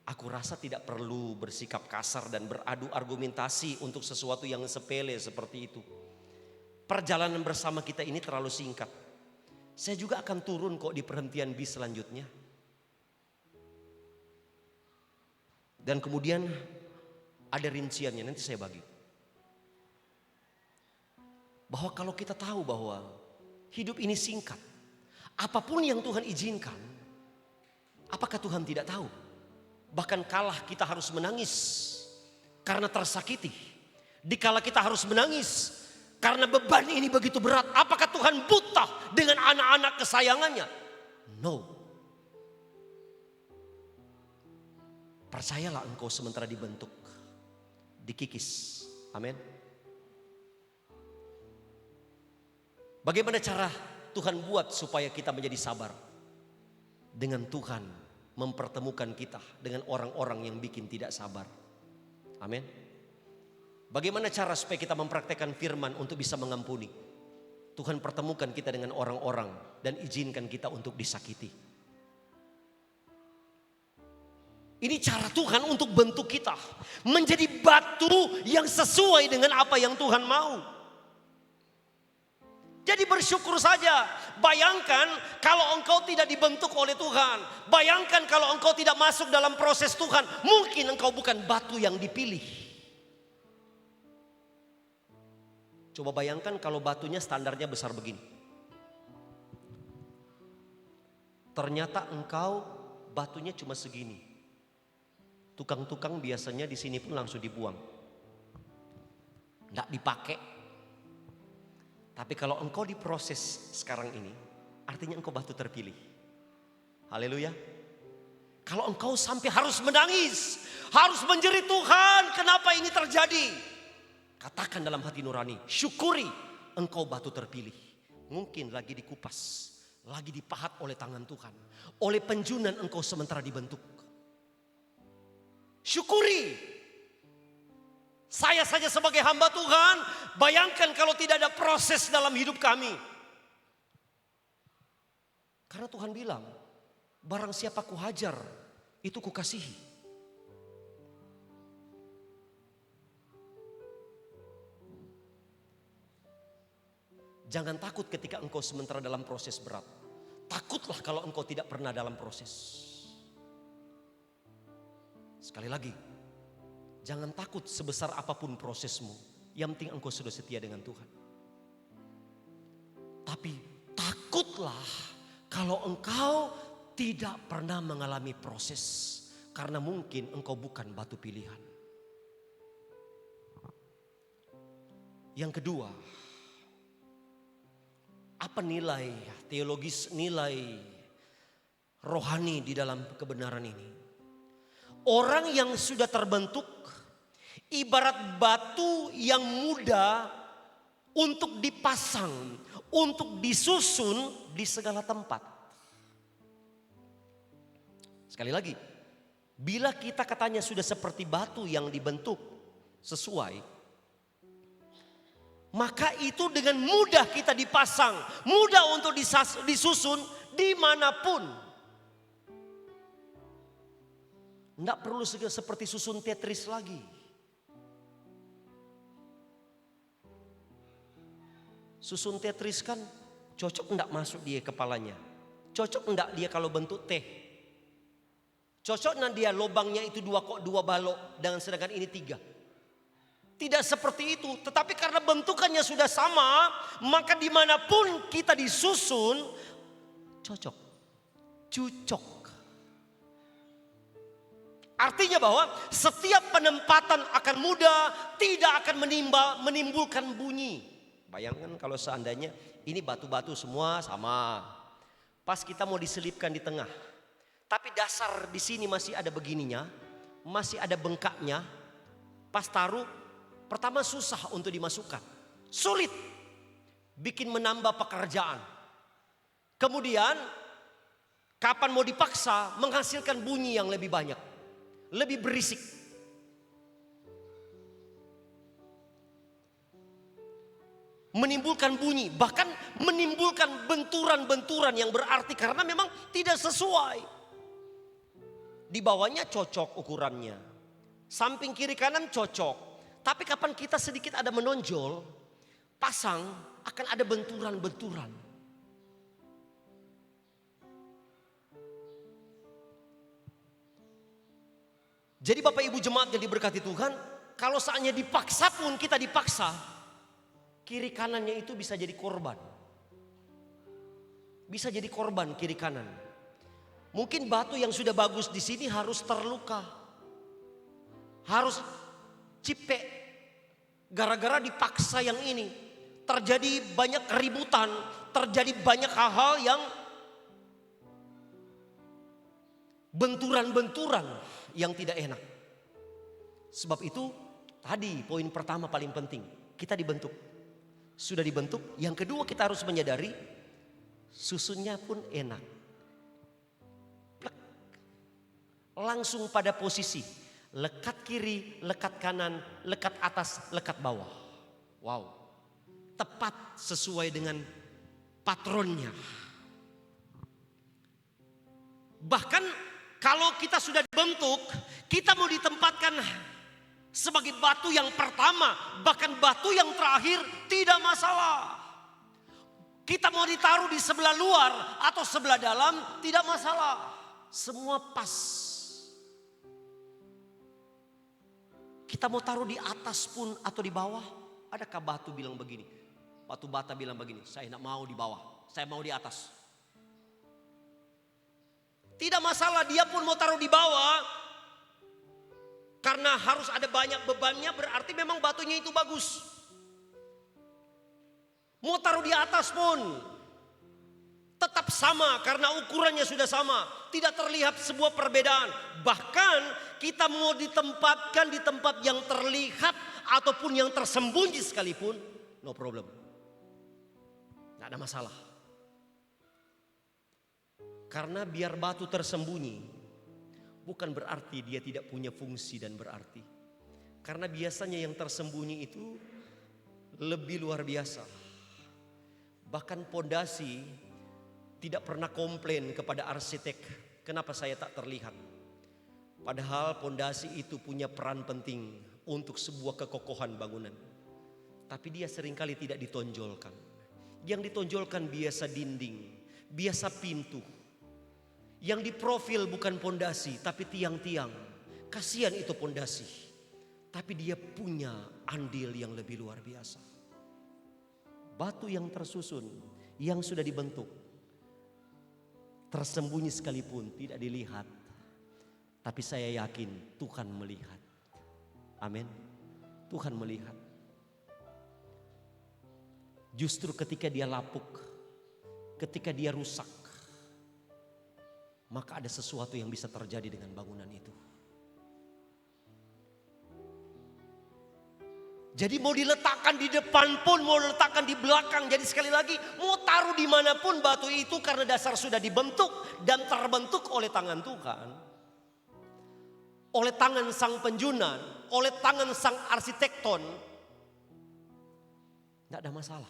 Aku rasa tidak perlu bersikap kasar dan beradu argumentasi untuk sesuatu yang sepele seperti itu. Perjalanan bersama kita ini terlalu singkat. Saya juga akan turun kok di perhentian bis selanjutnya. Dan kemudian ada rinciannya, nanti saya bagi. Bahwa kalau kita tahu bahwa hidup ini singkat, apapun yang Tuhan izinkan, apakah Tuhan tidak tahu? Bahkan kala kita harus menangis karena tersakiti. Dikala kita harus menangis karena beban ini begitu berat, apakah Tuhan buta dengan anak-anak kesayangannya? No. Percayalah engkau sementara dibentuk, dikikis. Amin. Bagaimana cara Tuhan buat supaya kita menjadi sabar? Dengan Tuhan mempertemukan kita dengan orang-orang yang bikin tidak sabar. Amin. Bagaimana cara supaya kita mempraktekkan firman untuk bisa mengampuni? Tuhan pertemukan kita dengan orang-orang dan izinkan kita untuk disakiti. Ini cara Tuhan untuk bentuk kita menjadi batu yang sesuai dengan apa yang Tuhan mau. Jadi bersyukur saja. Bayangkan kalau engkau tidak dibentuk oleh Tuhan. Bayangkan kalau engkau tidak masuk dalam proses Tuhan. Mungkin engkau bukan batu yang dipilih. Coba bayangkan kalau batunya standarnya besar begini. Ternyata engkau batunya cuma segini. Tukang-tukang biasanya di sini pun langsung dibuang. Nggak dipakai. Tapi kalau engkau diproses sekarang ini, artinya engkau batu terpilih. Haleluya. Kalau engkau sampai harus menangis, harus menjerit, Tuhan, kenapa ini terjadi? Katakan dalam hati nurani, syukuri engkau batu terpilih. Mungkin lagi dikupas, lagi dipahat oleh tangan Tuhan. Oleh penjunan engkau sementara dibentuk. Syukuri. Saya saja sebagai hamba Tuhan, bayangkan kalau tidak ada proses dalam hidup kami. Karena Tuhan bilang, barang siapa kuhajar, itu kukasihi. Jangan takut ketika engkau sementara dalam proses berat. Takutlah kalau engkau tidak pernah dalam proses. Sekali lagi, jangan takut sebesar apapun prosesmu. Yang penting engkau sudah setia dengan Tuhan. Tapi takutlah kalau engkau tidak pernah mengalami proses. Karena mungkin engkau bukan batu pilihan. Yang kedua, apa nilai teologis, nilai rohani di dalam kebenaran ini? Orang yang sudah terbentuk ibarat batu yang mudah untuk dipasang, untuk disusun di segala tempat. Sekali lagi, bila kita katanya sudah seperti batu yang dibentuk sesuai, maka itu dengan mudah kita dipasang, mudah untuk disusun dimanapun. Tidak perlu seperti susun Tetris lagi. Susun Tetris kan cocok enggak masuk dia kepalanya? Cocok enggak dia kalau bentuk T? Cocok enggak dia lubangnya itu dua balok dengan sedangkan ini 3? Tidak seperti itu, tetapi karena bentukannya sudah sama, maka dimanapun kita disusun, cocok, cucok. Artinya bahwa setiap penempatan akan mudah, tidak akan menimbulkan bunyi. Bayangkan kalau seandainya ini batu-batu semua sama, pas kita mau diselipkan di tengah, tapi dasar di sini masih ada begininya, masih ada bengkaknya, pas taruh, pertama susah untuk dimasukkan. Sulit. Bikin menambah pekerjaan. Kemudian kapan mau dipaksa menghasilkan bunyi yang lebih banyak. Lebih berisik. Menimbulkan bunyi. Bahkan menimbulkan benturan-benturan yang berarti karena memang tidak sesuai. Di bawahnya cocok ukurannya. Samping kiri kanan cocok. Tapi kapan kita sedikit ada menonjol, pasang akan ada benturan-benturan. Jadi Bapak Ibu jemaat yang diberkati Tuhan, kalau saatnya dipaksa pun kita dipaksa, kiri kanannya itu bisa jadi korban. Bisa jadi korban kiri kanan. Mungkin batu yang sudah bagus di sini harus terluka. Harus cipek. Gara-gara dipaksa yang ini. Terjadi banyak keributan. Terjadi banyak hal-hal yang benturan-benturan yang tidak enak. Sebab itu tadi poin pertama paling penting. Kita dibentuk. Sudah dibentuk. Yang kedua kita harus menyadari susunnya pun enak. Plek. Langsung pada posisi. Lekat kiri, lekat kanan, lekat atas, lekat bawah. Wow. Tepat sesuai dengan patronnya. Bahkan kalau kita sudah dibentuk, kita mau ditempatkan sebagai batu yang pertama, bahkan batu yang terakhir tidak masalah. Kita mau ditaruh di sebelah luar atau sebelah dalam tidak masalah. Semua pas. Kita mau taruh di atas pun atau di bawah. Adakah batu bilang begini? Batu bata bilang begini, saya tidak mau di bawah, saya mau di atas. Tidak masalah, dia pun mau taruh di bawah. Karena harus ada banyak bebannya, berarti memang batunya itu bagus. Mau taruh di atas pun tetap sama karena ukurannya sudah sama. Tidak terlihat sebuah perbedaan. Bahkan kita mau ditempatkan di tempat yang terlihat ataupun yang tersembunyi sekalipun, no problem. Tidak ada masalah. Karena biar batu tersembunyi, bukan berarti dia tidak punya fungsi dan berarti. Karena biasanya yang tersembunyi itu lebih luar biasa. Bahkan pondasi tidak pernah komplain kepada arsitek, kenapa saya tak terlihat. Padahal pondasi itu punya peran penting untuk sebuah kekokohan bangunan. Tapi dia seringkali tidak ditonjolkan. Yang ditonjolkan biasa dinding, biasa pintu. Yang diprofil bukan pondasi tapi tiang-tiang. Kasihan itu pondasi. Tapi dia punya andil yang lebih luar biasa. Batu yang tersusun, yang sudah dibentuk, tersembunyi sekalipun tidak dilihat. Tapi saya yakin Tuhan melihat. Amin. Tuhan melihat. Justru ketika dia lapuk, ketika dia rusak, maka ada sesuatu yang bisa terjadi dengan bangunan itu. Jadi mau diletakkan di depan pun, mau diletakkan di belakang. Jadi sekali lagi, mau taruh dimanapun batu itu karena dasar sudah dibentuk dan terbentuk oleh tangan Tuhan. Oleh tangan sang penjunan, oleh tangan sang arsitekton. Tidak ada masalah.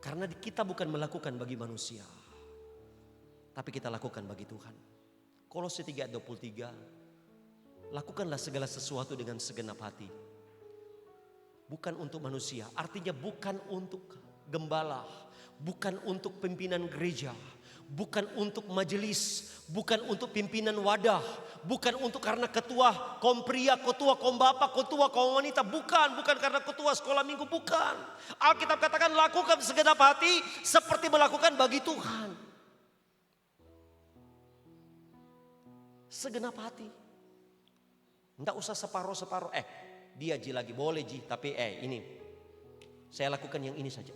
Karena kita bukan melakukan bagi manusia, tapi kita lakukan bagi Tuhan. Kolose 3 ayat 23, lakukanlah segala sesuatu dengan segenap hati. Bukan untuk manusia, artinya bukan untuk gembala, bukan untuk pimpinan gereja, bukan untuk majelis, bukan untuk pimpinan wadah, bukan untuk karena ketua kaum pria, ketua kaum bapak, ketua kaum wanita, bukan karena ketua sekolah minggu, bukan. Alkitab katakan lakukan segenap hati seperti melakukan bagi Tuhan. Segenap hati. Enggak usah separuh-separuh. Dia Ji lagi boleh Ji, tapi ini saya lakukan yang ini saja.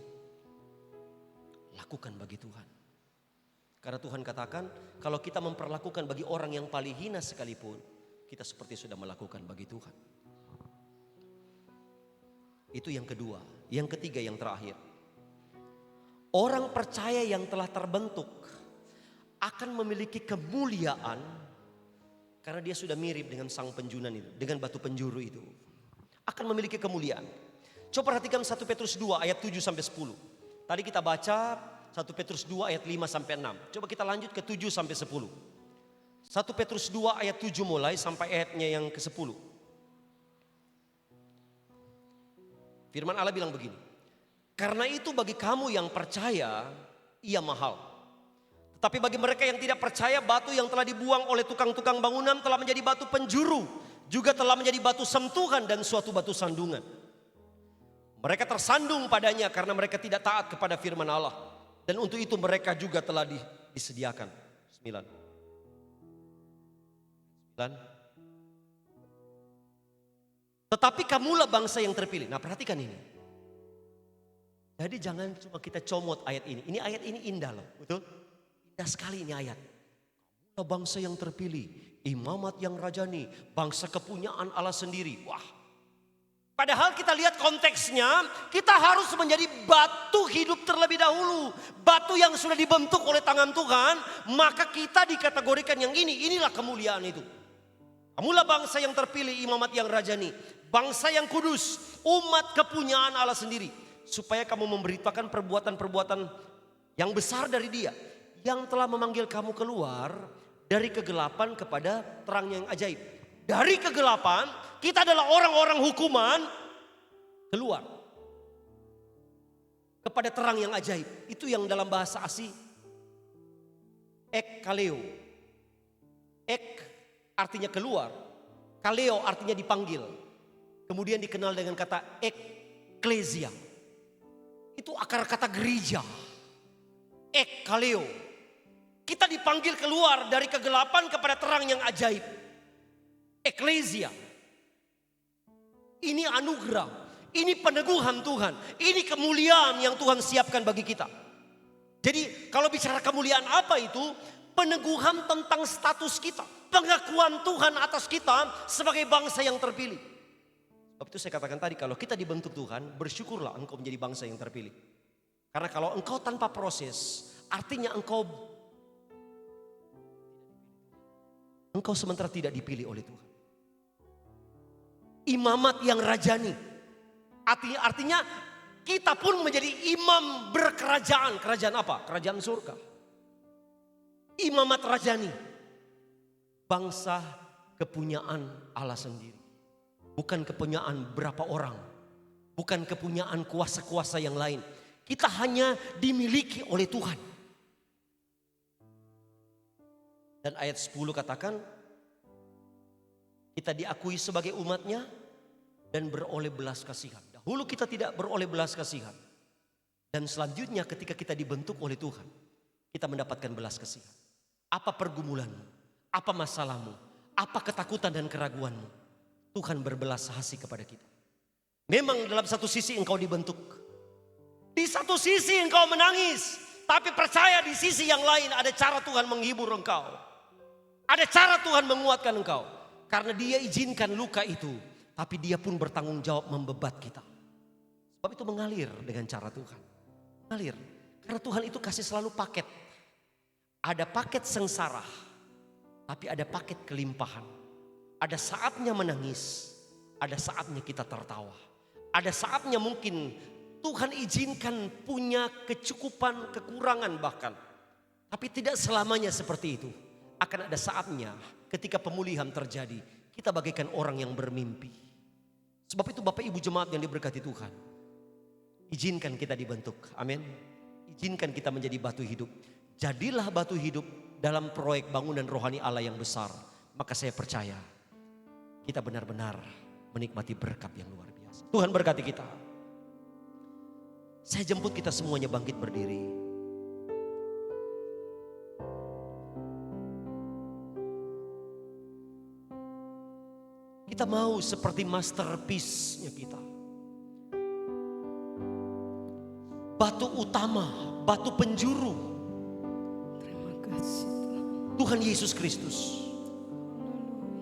Lakukan bagi Tuhan. Karena Tuhan katakan kalau kita memperlakukan bagi orang yang paling hina sekalipun, kita seperti sudah melakukan bagi Tuhan. Itu yang kedua. Yang ketiga, yang terakhir. Orang percaya yang telah terbentuk akan memiliki kemuliaan karena dia sudah mirip dengan sang penjunan itu, dengan batu penjuru itu. Akan memiliki kemuliaan. Coba perhatikan 1 Petrus 2 ayat 7 sampai 10. Tadi kita baca 1 Petrus 2 ayat 5 sampai 6. Coba kita lanjut ke 7 sampai 10. 1 Petrus 2 ayat 7 mulai sampai ayatnya yang ke-10. Firman Allah bilang begini. Karena itu bagi kamu yang percaya, ia mahal. Tetapi bagi mereka yang tidak percaya, batu yang telah dibuang oleh tukang-tukang bangunan telah menjadi batu penjuru. Juga telah menjadi batu sentuhan dan suatu batu sandungan. Mereka tersandung padanya karena mereka tidak taat kepada firman Allah. Dan untuk itu mereka juga telah disediakan. 9. Tetapi kamulah bangsa yang terpilih. Nah, perhatikan ini. Jadi jangan cuma kita comot ayat ini. Ini ayat ini indah loh, betul? Indah sekali ini ayat. Kamulah bangsa yang terpilih, imamat yang rajani, bangsa kepunyaan Allah sendiri. Wah. Padahal kita lihat konteksnya, kita harus menjadi batu hidup terlebih dahulu. Batu yang sudah dibentuk oleh tangan Tuhan, maka kita dikategorikan yang ini. Inilah kemuliaan itu. Kamulah bangsa yang terpilih, imamat yang rajani, bangsa yang kudus, umat kepunyaan Allah sendiri. Supaya kamu memberitakan perbuatan-perbuatan yang besar dari Dia, yang telah memanggil kamu keluar dari kegelapan kepada terang yang ajaib. Dari kegelapan, kita adalah orang-orang hukuman, keluar kepada terang yang ajaib. Itu yang dalam bahasa asli ek kaleo. Ek artinya keluar, kaleo artinya dipanggil. Kemudian dikenal dengan kata eklesia. Itu akar kata gereja. Ek kaleo. Kita dipanggil keluar dari kegelapan kepada terang yang ajaib. Eklesia. Ini anugerah. Ini peneguhan Tuhan. Ini kemuliaan yang Tuhan siapkan bagi kita. Jadi kalau bicara kemuliaan apa itu? Peneguhan tentang status kita. Pengakuan Tuhan atas kita sebagai bangsa yang terpilih. Sebab itu saya katakan tadi, kalau kita dibentuk Tuhan, bersyukurlah engkau menjadi bangsa yang terpilih. Karena kalau engkau tanpa proses, artinya engkau sementara tidak dipilih oleh Tuhan. Imamat yang rajani. Artinya kita pun menjadi imam berkerajaan. Kerajaan apa? Kerajaan surga. Imamat rajani. Bangsa kepunyaan Allah sendiri. Bukan kepunyaan berapa orang. Bukan kepunyaan kuasa-kuasa yang lain. Kita hanya dimiliki oleh Tuhan. Dan ayat 10 katakan, kita diakui sebagai umatnya dan beroleh belas kasihan. Dahulu kita tidak beroleh belas kasihan. Dan selanjutnya ketika kita dibentuk oleh Tuhan, kita mendapatkan belas kasihan. Apa pergumulanmu? Apa masalahmu? Apa ketakutan dan keraguanmu? Tuhan berbelas kasih kepada kita. Memang dalam satu sisi engkau dibentuk. Di satu sisi engkau menangis. Tapi percaya di sisi yang lain ada cara Tuhan menghibur engkau. Ada cara Tuhan menguatkan engkau. Karena Dia izinkan luka itu. Tapi Dia pun bertanggung jawab membebat kita. Sebab itu mengalir dengan cara Tuhan. Mengalir. Karena Tuhan itu kasih selalu paket. Ada paket sengsara. Tapi ada paket kelimpahan. Ada saatnya menangis. Ada saatnya kita tertawa. Ada saatnya mungkin Tuhan izinkan punya kecukupan, kekurangan bahkan. Tapi tidak selamanya seperti itu. Akan ada saatnya ketika pemulihan terjadi, kita bagaikan orang yang bermimpi. Sebab itu Bapak Ibu jemaat yang diberkati Tuhan, izinkan kita dibentuk, amin. Izinkan kita menjadi batu hidup. Jadilah batu hidup dalam proyek bangunan rohani Allah yang besar. Maka saya percaya kita benar-benar menikmati berkat yang luar biasa. Tuhan berkati kita. Saya jemput kita semuanya bangkit berdiri. Kita mau seperti masterpiece-nya kita. Batu utama, batu penjuru. Terima kasih Tuhan Yesus Kristus.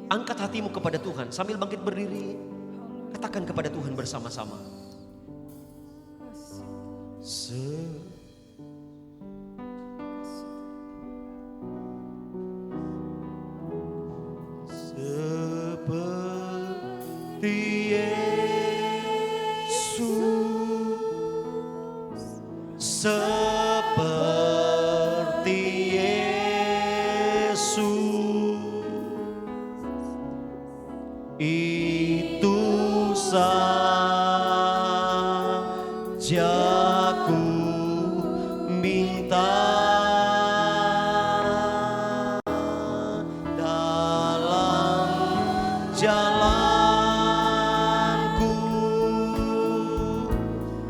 Angkat hatimu kepada Tuhan sambil bangkit berdiri. Katakan kepada Tuhan bersama-sama. Seperti Yesus, seperti Yesus, itu saja ku minta. Dalam jalanku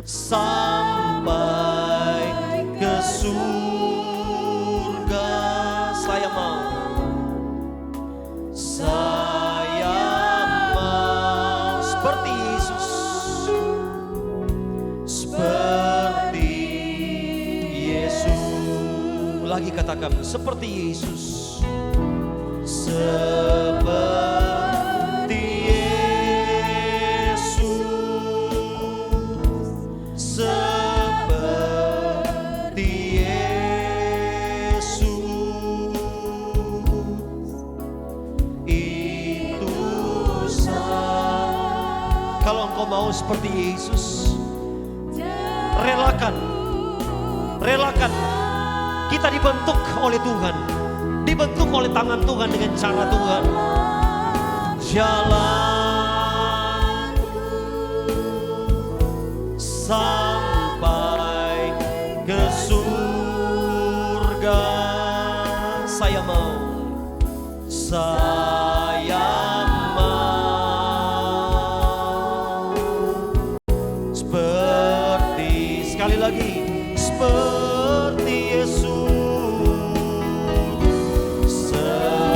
sampai ke surga, saya mau seperti Yesus, seperti Yesus. Lagi katakan seperti Yesus, seperti Yesus, seperti Yesus, itu sah. Kalau engkau mau seperti Yesus, relakan kita dibentuk oleh Tuhan, dibentuk oleh tangan Tuhan dengan cara Tuhan. Jalan sampai ke surga, saya mau seperti, sekali lagi, seperti Yesus,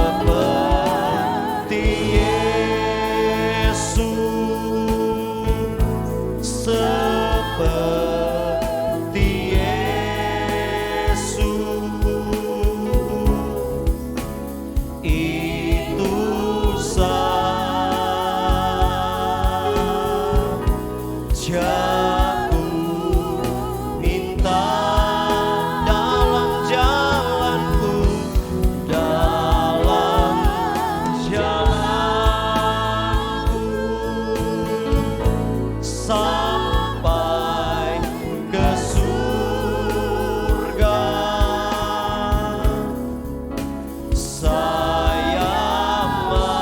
seperti Yesus, seperti Yesus, itu saja ku minta. Dalam jalanku, dalam jalanku sampai ke surga, saya mau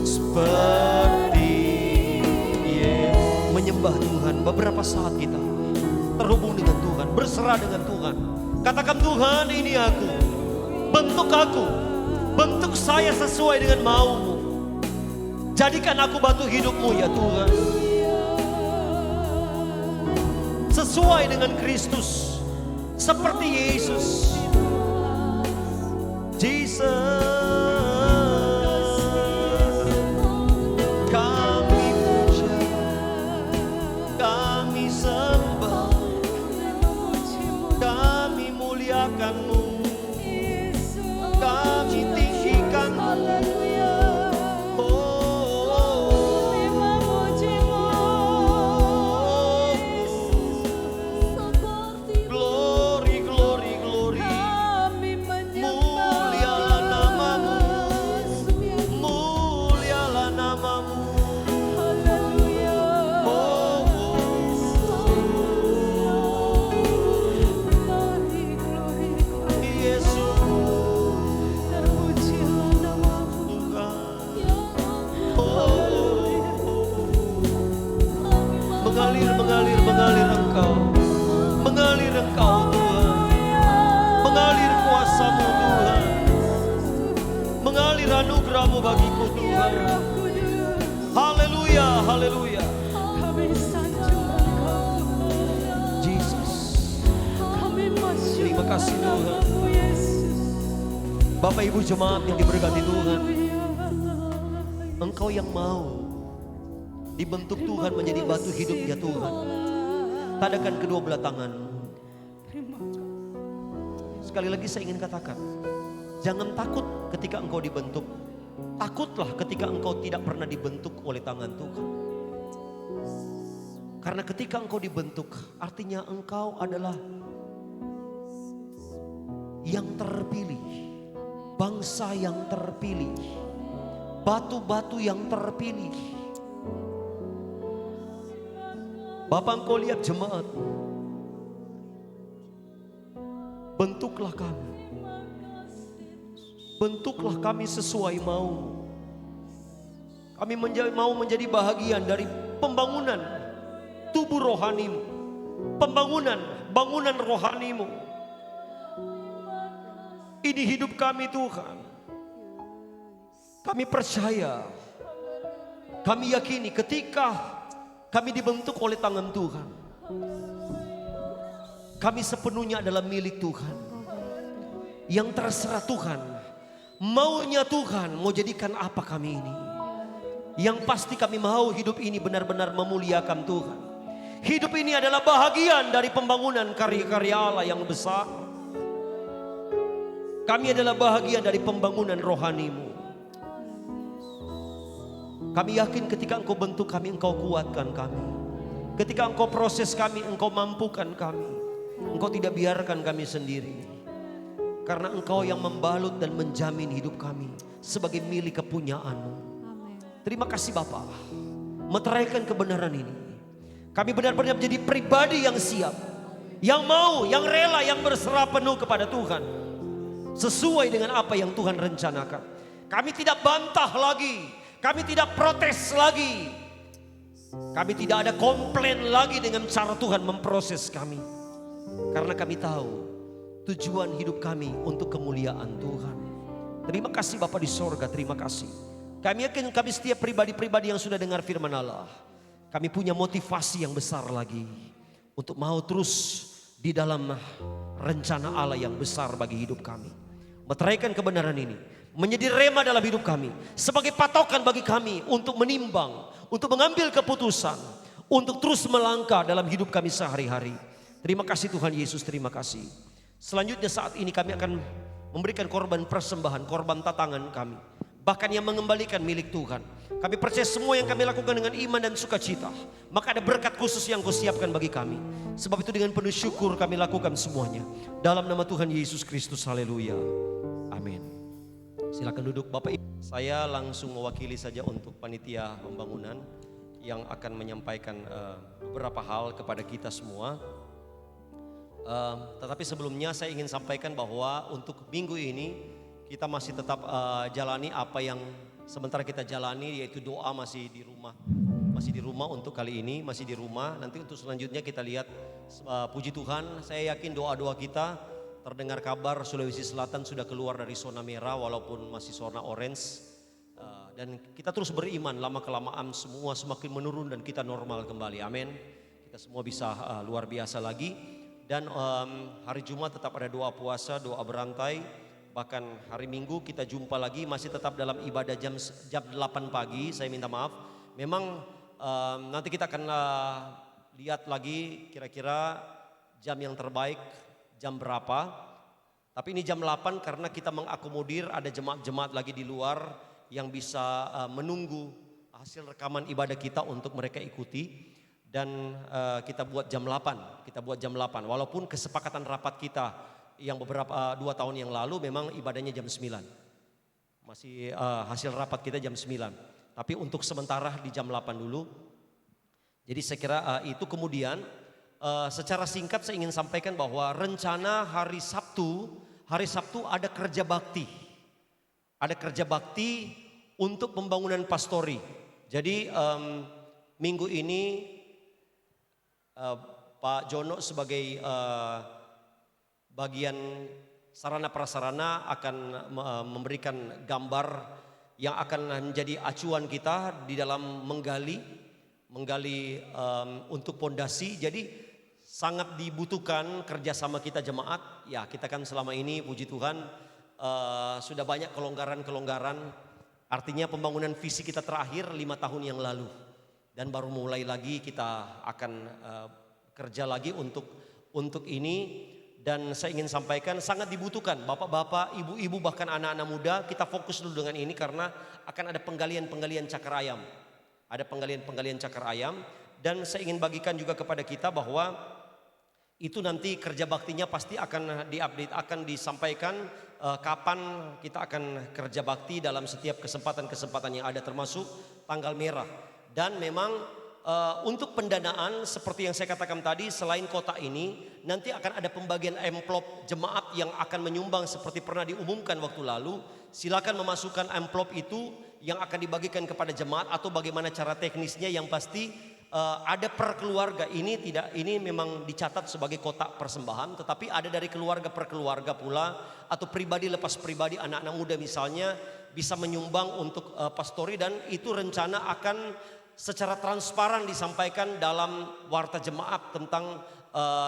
seperti menyembah Tuhan. Beberapa saat kita terhubung dengan Tuhan, berserah dengan Tuhan. Katakan, Tuhan, ini aku, bentuk saya sesuai dengan mau-Mu. Jadikan aku batu hidup-Mu ya Tuhan, sesuai dengan Kristus, seperti Yesus. Jesus, kami puja, kami sembah, kami muliakan-Mu, kami tinggikan-Mu. Glory, glory, glory. Mulialah nama Engkau. Mengalir Engkau Tuhan. Mengalir kuasa-Mu Tuhan. Mengalir anugerah-Mu bagiku Tuhan. Haleluya, haleluya. Kami sanjung Engkau Tuhan. Jesus. Kami masuk Terima kasih, Tuhan. namamu, Yesus. Bapak Ibu jemaat yang diberkati Tuhan. Haleluya. Engkau yang mau dibentuk Tuhan menjadi batu hidupnya Tuhan. Tadakan kedua belah tanganmu. Terima kasih. Sekali lagi saya ingin katakan, jangan takut ketika engkau dibentuk. Takutlah ketika engkau tidak pernah dibentuk oleh tangan Tuhan. Karena ketika engkau dibentuk, artinya engkau adalah yang terpilih. Bangsa yang terpilih. Batu-batu yang terpilih. Bapak engkau lihat jemaat. Bentuklah kami. Bentuklah kami sesuai mau. Kami mau menjadi bahagian dari pembangunan tubuh rohanimu. Bangunan rohanimu. Ini hidup kami Tuhan. Kami percaya. Kami yakini ketika kami dibentuk oleh tangan Tuhan. Kami sepenuhnya adalah milik Tuhan. Yang terserah Tuhan. Maunya Tuhan mau jadikan apa kami ini. Yang pasti kami mau hidup ini benar-benar memuliakan Tuhan. Hidup ini adalah bahagian dari pembangunan karya-karya Allah yang besar. Kami adalah bahagian dari pembangunan rohanimu. Kami yakin ketika engkau bentuk kami, engkau kuatkan kami. Ketika engkau proses kami, engkau mampukan kami. Engkau tidak biarkan kami sendiri. Karena engkau yang membalut dan menjamin hidup kami sebagai milik kepunyaanmu. Terima kasih Bapa. Meteraikan kebenaran ini. Kami benar-benar menjadi pribadi yang siap. Yang mau, yang rela, yang berserah penuh kepada Tuhan. Sesuai dengan apa yang Tuhan rencanakan. Kami tidak bantah lagi. Kami tidak protes lagi. Kami tidak ada komplain lagi dengan cara Tuhan memproses kami. Karena kami tahu tujuan hidup kami untuk kemuliaan Tuhan. Terima kasih Bapa di sorga, terima kasih. Kami yakin kami setiap pribadi-pribadi yang sudah dengar firman Allah. Kami punya motivasi yang besar lagi. Untuk mau terus di dalam rencana Allah yang besar bagi hidup kami. Meteraikan kebenaran ini. Menjadi rema dalam hidup kami. Sebagai patokan bagi kami untuk menimbang. Untuk mengambil keputusan. Untuk terus melangkah dalam hidup kami sehari-hari. Terima kasih Tuhan Yesus, terima kasih. Selanjutnya saat ini kami akan memberikan korban persembahan, korban tatangan kami. Bahkan yang mengembalikan milik Tuhan. Kami percaya semua yang kami lakukan dengan iman dan sukacita. Maka ada berkat khusus yang Kau siapkan bagi kami. Sebab itu dengan penuh syukur kami lakukan semuanya. Dalam nama Tuhan Yesus Kristus, haleluya. Amin. Silakan duduk Bapak Ibu. Saya langsung mewakili saja untuk panitia pembangunan. Yang akan menyampaikan beberapa hal kepada kita semua. Tetapi sebelumnya saya ingin sampaikan bahwa untuk minggu ini kita masih tetap jalani apa yang sementara kita jalani, yaitu doa masih di rumah untuk kali ini, masih di rumah. Nanti untuk selanjutnya kita lihat, puji Tuhan, saya yakin doa-doa kita terdengar kabar Sulawesi Selatan sudah keluar dari zona merah walaupun masih zona orange. Dan kita terus beriman, lama-kelamaan semua semakin menurun dan kita normal kembali, amin. Kita semua bisa luar biasa lagi. Dan hari Jumat tetap ada doa puasa, doa berantai. Bahkan hari Minggu kita jumpa lagi, masih tetap dalam ibadah jam 8 pagi. Saya minta maaf. Memang nanti kita akan lihat lagi kira-kira jam yang terbaik jam berapa. Tapi ini jam 8 karena kita mengakomodir ada jemaat-jemaat lagi di luar yang bisa menunggu hasil rekaman ibadah kita untuk mereka ikuti. Dan kita buat jam 8, walaupun kesepakatan rapat kita yang beberapa 2 tahun yang lalu memang ibadahnya jam 9. Masih hasil rapat kita jam 9. Tapi untuk sementara di jam 8 dulu. Jadi saya kira itu kemudian secara singkat saya ingin sampaikan bahwa rencana hari Sabtu ada kerja bakti. Ada kerja bakti untuk pembangunan pastori. Jadi minggu ini Pak Jono sebagai bagian sarana prasarana akan memberikan gambar yang akan menjadi acuan kita di dalam menggali untuk pondasi. Jadi sangat dibutuhkan kerjasama kita jemaat. Ya, kita kan selama ini puji Tuhan sudah banyak kelonggaran. Artinya pembangunan visi kita terakhir 5 tahun yang lalu. Dan baru mulai lagi kita akan kerja lagi untuk ini. Dan saya ingin sampaikan sangat dibutuhkan bapak-bapak, ibu-ibu, bahkan anak-anak muda. Kita fokus dulu dengan ini karena akan ada penggalian cakar ayam. Ada penggalian cakar ayam. Dan saya ingin bagikan juga kepada kita bahwa itu nanti kerja baktinya pasti akan diupdate, akan disampaikan kapan kita akan kerja bakti dalam setiap kesempatan-kesempatan yang ada, termasuk tanggal merah. Dan memang untuk pendanaan seperti yang saya katakan tadi, selain kota ini nanti akan ada pembagian amplop jemaat yang akan menyumbang seperti pernah diumumkan waktu lalu. Silakan memasukkan amplop itu yang akan dibagikan kepada jemaat atau bagaimana cara teknisnya, yang pasti ada per keluarga. Ini memang dicatat sebagai kotak persembahan, tetapi ada dari keluarga per keluarga pula, atau pribadi lepas pribadi, anak-anak muda misalnya bisa menyumbang untuk pastori, dan itu rencana akan secara transparan disampaikan dalam warta jemaat tentang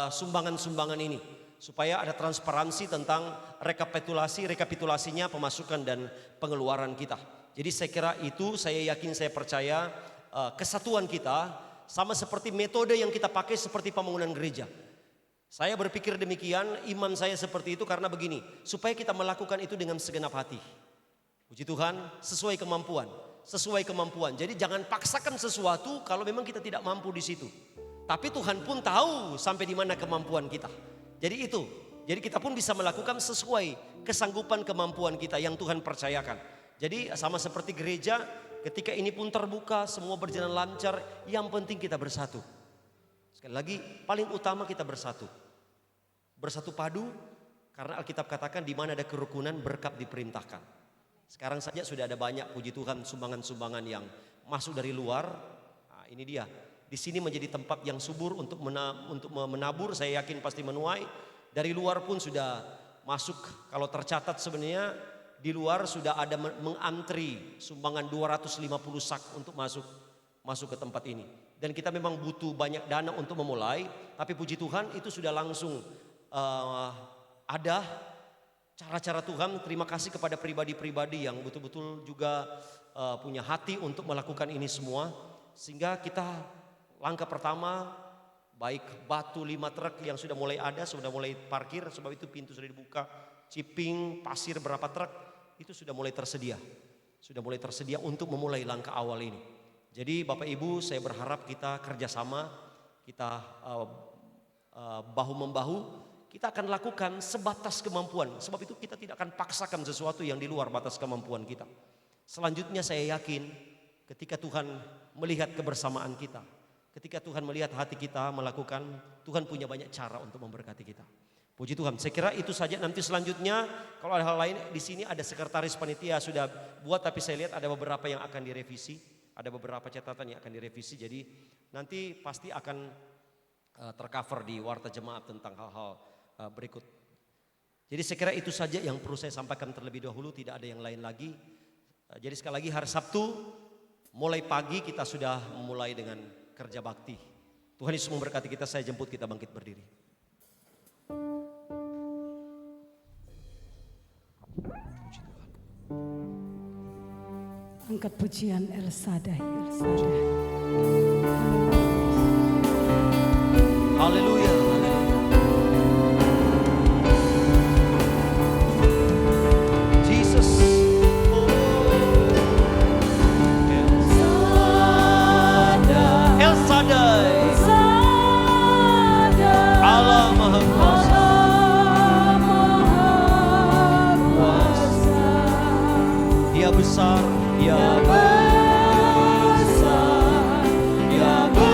sumbangan-sumbangan ini, supaya ada transparansi tentang rekapitulasinya pemasukan dan pengeluaran kita. Jadi saya kira itu, saya yakin, saya percaya kesatuan kita sama seperti metode yang kita pakai seperti pembangunan gereja. Saya berpikir demikian, iman saya seperti itu karena begini, supaya kita melakukan itu dengan segenap hati. Puji Tuhan, sesuai kemampuan. Jadi jangan paksakan sesuatu kalau memang kita tidak mampu di situ. Tapi Tuhan pun tahu sampai di mana kemampuan kita. Jadi itu. Jadi kita pun bisa melakukan sesuai kesanggupan kemampuan kita yang Tuhan percayakan. Jadi sama seperti gereja, ketika ini pun terbuka, semua berjalan lancar, yang penting kita bersatu. Sekali lagi, paling utama kita bersatu. Bersatu padu, karena Alkitab katakan di mana ada kerukunan berkat diperintahkan. Sekarang saja sudah ada banyak, puji Tuhan, sumbangan-sumbangan yang masuk dari luar. Nah, ini dia. Di sini menjadi tempat yang subur untuk menabur. Saya yakin pasti menuai. Dari luar pun sudah masuk. Kalau tercatat sebenarnya di luar sudah ada mengantri sumbangan 250 sak untuk masuk ke tempat ini. Dan kita memang butuh banyak dana untuk memulai. Tapi puji Tuhan itu sudah langsung ada cara-cara Tuhan. Terima kasih kepada pribadi-pribadi yang betul-betul juga punya hati untuk melakukan ini semua. Sehingga kita langkah pertama, baik batu 5 truk yang sudah mulai ada, sudah mulai parkir, sebab itu pintu sudah dibuka. Chipping, pasir berapa truk, itu sudah mulai tersedia. Sudah mulai tersedia untuk memulai langkah awal ini. Jadi Bapak Ibu, saya berharap kita kerjasama, kita bahu-membahu. Kita akan lakukan sebatas kemampuan. Sebab itu kita tidak akan paksakan sesuatu yang di luar batas kemampuan kita. Selanjutnya saya yakin ketika Tuhan melihat kebersamaan kita, ketika Tuhan melihat hati kita melakukan, Tuhan punya banyak cara untuk memberkati kita. Puji Tuhan. Saya kira itu saja. Nanti selanjutnya kalau ada hal lain, di sini ada sekretaris panitia sudah buat, tapi saya lihat ada beberapa yang akan direvisi. Ada beberapa catatan yang akan direvisi. Jadi nanti pasti akan tercover di warta jemaat tentang hal-hal berikut. Jadi saya kira itu saja yang perlu saya sampaikan terlebih dahulu, tidak ada yang lain lagi. Jadi sekali lagi hari Sabtu mulai pagi kita sudah memulai dengan kerja bakti. Tuhan Yesus memberkati kita, saya jemput kita bangkit berdiri. Angkat pujian El Shaddai, El Shaddai. Haleluya. Besar, dia besar, dia besar.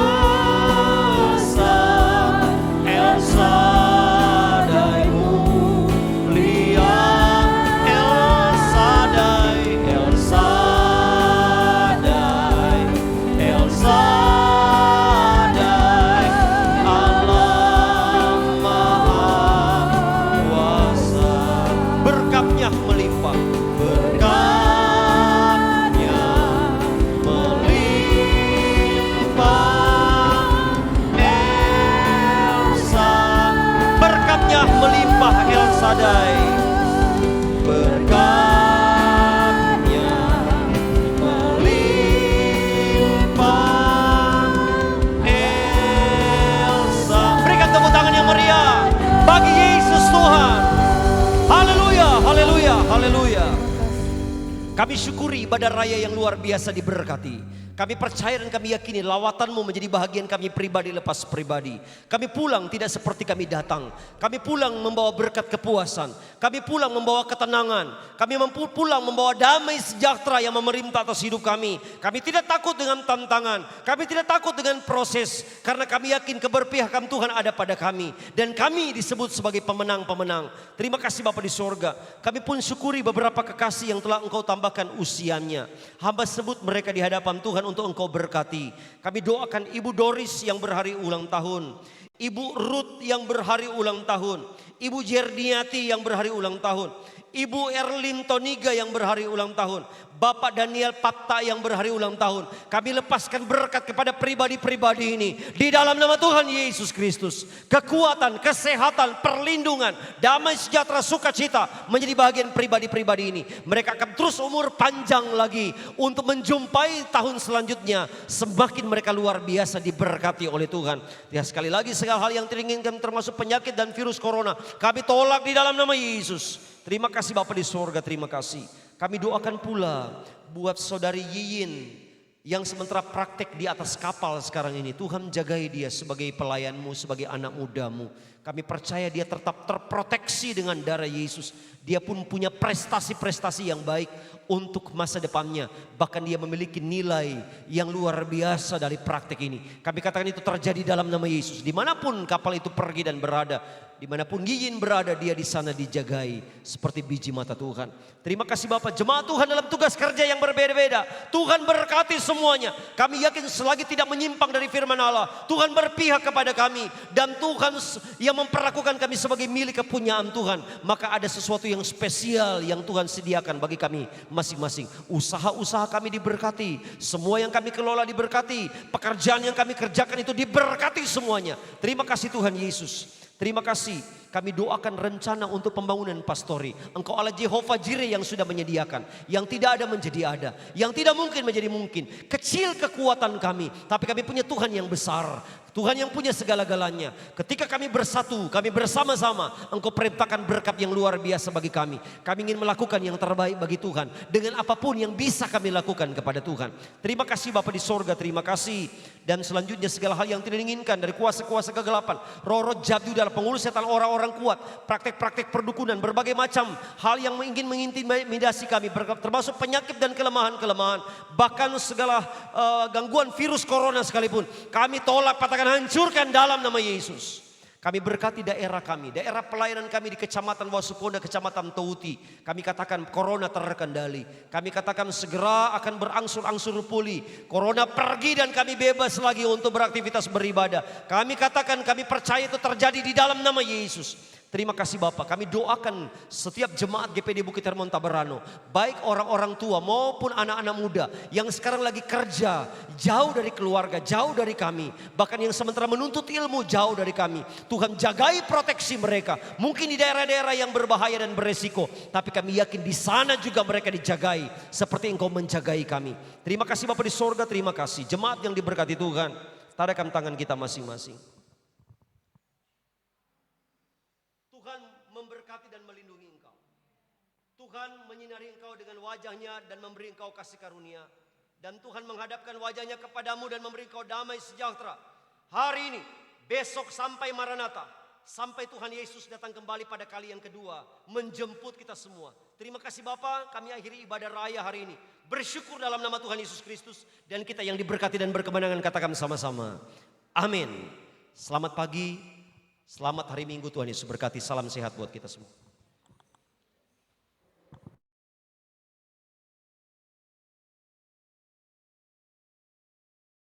Haleluya, melimpah El Shaddai. Berkat-Nya melimpah El Shaddai. Berikan tepuk tangan yang meriah bagi Yesus Tuhan. Haleluya, haleluya, haleluya. Kami syukuri ibadah raya yang luar biasa diberkati. Kami percaya dan kami yakini lawatanmu menjadi bahagian kami pribadi lepas pribadi. Kami pulang tidak seperti kami datang. Kami pulang membawa berkat kepuasan. Kami pulang membawa ketenangan. Kami pulang membawa damai sejahtera yang memerintah atas hidup kami. Kami tidak takut dengan tantangan. Kami tidak takut dengan proses. Karena kami yakin keberpihakan Tuhan ada pada kami. Dan kami disebut sebagai pemenang-pemenang. Terima kasih Bapa di sorga. Kami pun syukuri beberapa kekasih yang telah Engkau tambahkan usianya. Hamba sebut mereka di hadapan Tuhan untuk Engkau berkati. Kami doakan Ibu Doris yang berhari ulang tahun, Ibu Ruth yang berhari ulang tahun, Ibu Jerniati yang berhari ulang tahun, Ibu Erlin Toniga yang berhari ulang tahun, Bapak Daniel Patta yang berhari ulang tahun. Kami lepaskan berkat kepada pribadi-pribadi ini di dalam nama Tuhan Yesus Kristus. Kekuatan, kesehatan, perlindungan, damai sejahtera, sukacita menjadi bagian pribadi-pribadi ini. Mereka akan terus umur panjang lagi untuk menjumpai tahun selanjutnya. Semakin mereka luar biasa diberkati oleh Tuhan. Ya, sekali lagi segala hal yang diinginkan termasuk penyakit dan virus corona kami tolak di dalam nama Yesus. Terima kasih Bapa di sorga, terima kasih. Kami doakan pula buat saudari Yiyin yang sementara praktek di atas kapal sekarang ini. Tuhan jagai dia sebagai pelayanmu, sebagai anak mudamu. Kami percaya dia tetap terproteksi dengan darah Yesus. Dia pun punya prestasi-prestasi yang baik untuk masa depannya. Bahkan dia memiliki nilai yang luar biasa dari praktek ini. Kami katakan itu terjadi dalam nama Yesus. Dimanapun kapal itu pergi dan berada, dimanapun Yiyin berada, dia di sana dijagai seperti biji mata Tuhan. Terima kasih Bapak. Jemaat Tuhan dalam tugas kerja yang berbeda-beda, Tuhan berkati semuanya. Kami yakin selagi tidak menyimpang dari firman Allah, Tuhan berpihak kepada kami. Dan Tuhan yang memperlakukan kami sebagai milik kepunyaan Tuhan. Maka ada sesuatu yang spesial yang Tuhan sediakan bagi kami masing-masing. Usaha-usaha kami diberkati, semua yang kami kelola diberkati, pekerjaan yang kami kerjakan itu diberkati semuanya. Terima kasih Tuhan Yesus. Terima kasih. Kami doakan rencana untuk pembangunan pastori. Engkau Allah Jehovah Jireh yang sudah menyediakan. Yang tidak ada menjadi ada. Yang tidak mungkin menjadi mungkin. Kecil kekuatan kami, tapi kami punya Tuhan yang besar. Tuhan yang punya segala-galanya. Ketika kami bersatu, kami bersama-sama, Engkau perintahkan berkat yang luar biasa bagi kami. Kami ingin melakukan yang terbaik bagi Tuhan. Dengan apapun yang bisa kami lakukan kepada Tuhan. Terima kasih Bapa di sorga, terima kasih. Dan selanjutnya segala hal yang tidak diinginkan dari kuasa-kuasa kegelapan, roh-roh jabdu dalam pengurus setan orang-orang kuat, praktek-praktek perdukunan, berbagai macam hal yang ingin mengintimidasi kami, termasuk penyakit dan kelemahan-kelemahan, bahkan segala gangguan virus corona sekalipun, kami tolak, patahkan, hancurkan dalam nama Yesus. Kami berkati daerah kami, daerah pelayanan kami di Kecamatan Wasuponda, Kecamatan Touti. Kami katakan corona terkendali. Kami katakan segera akan berangsur-angsur pulih. Corona pergi dan kami bebas lagi untuk beraktivitas beribadah. Kami katakan, kami percaya itu terjadi di dalam nama Yesus. Terima kasih Bapak. Kami doakan setiap jemaat GPD Bukit Hermon Taberano, baik orang-orang tua maupun anak-anak muda yang sekarang lagi kerja jauh dari keluarga, jauh dari kami, bahkan yang sementara menuntut ilmu jauh dari kami. Tuhan jagai proteksi mereka. Mungkin di daerah-daerah yang berbahaya dan beresiko, tapi kami yakin di sana juga mereka dijagai seperti Engkau menjagai kami. Terima kasih Bapak di sorga, terima kasih. Jemaat yang diberkati Tuhan, tadakan tangan kita masing-masing. Tuhan memberkati dan melindungi engkau. Tuhan menyinari engkau dengan wajahnya dan memberi engkau kasih karunia. Dan Tuhan menghadapkan wajahnya kepadamu dan memberi engkau damai sejahtera. Hari ini, besok sampai Maranatha. Sampai Tuhan Yesus datang kembali pada kali yang kedua. Menjemput kita semua. Terima kasih Bapa, kami akhiri ibadah raya hari ini. Bersyukur dalam nama Tuhan Yesus Kristus. Dan kita yang diberkati dan berkemenangan katakan sama-sama. Amin. Selamat pagi. Selamat hari Minggu, Tuhan Yesus berkati. Salam sehat buat kita semua.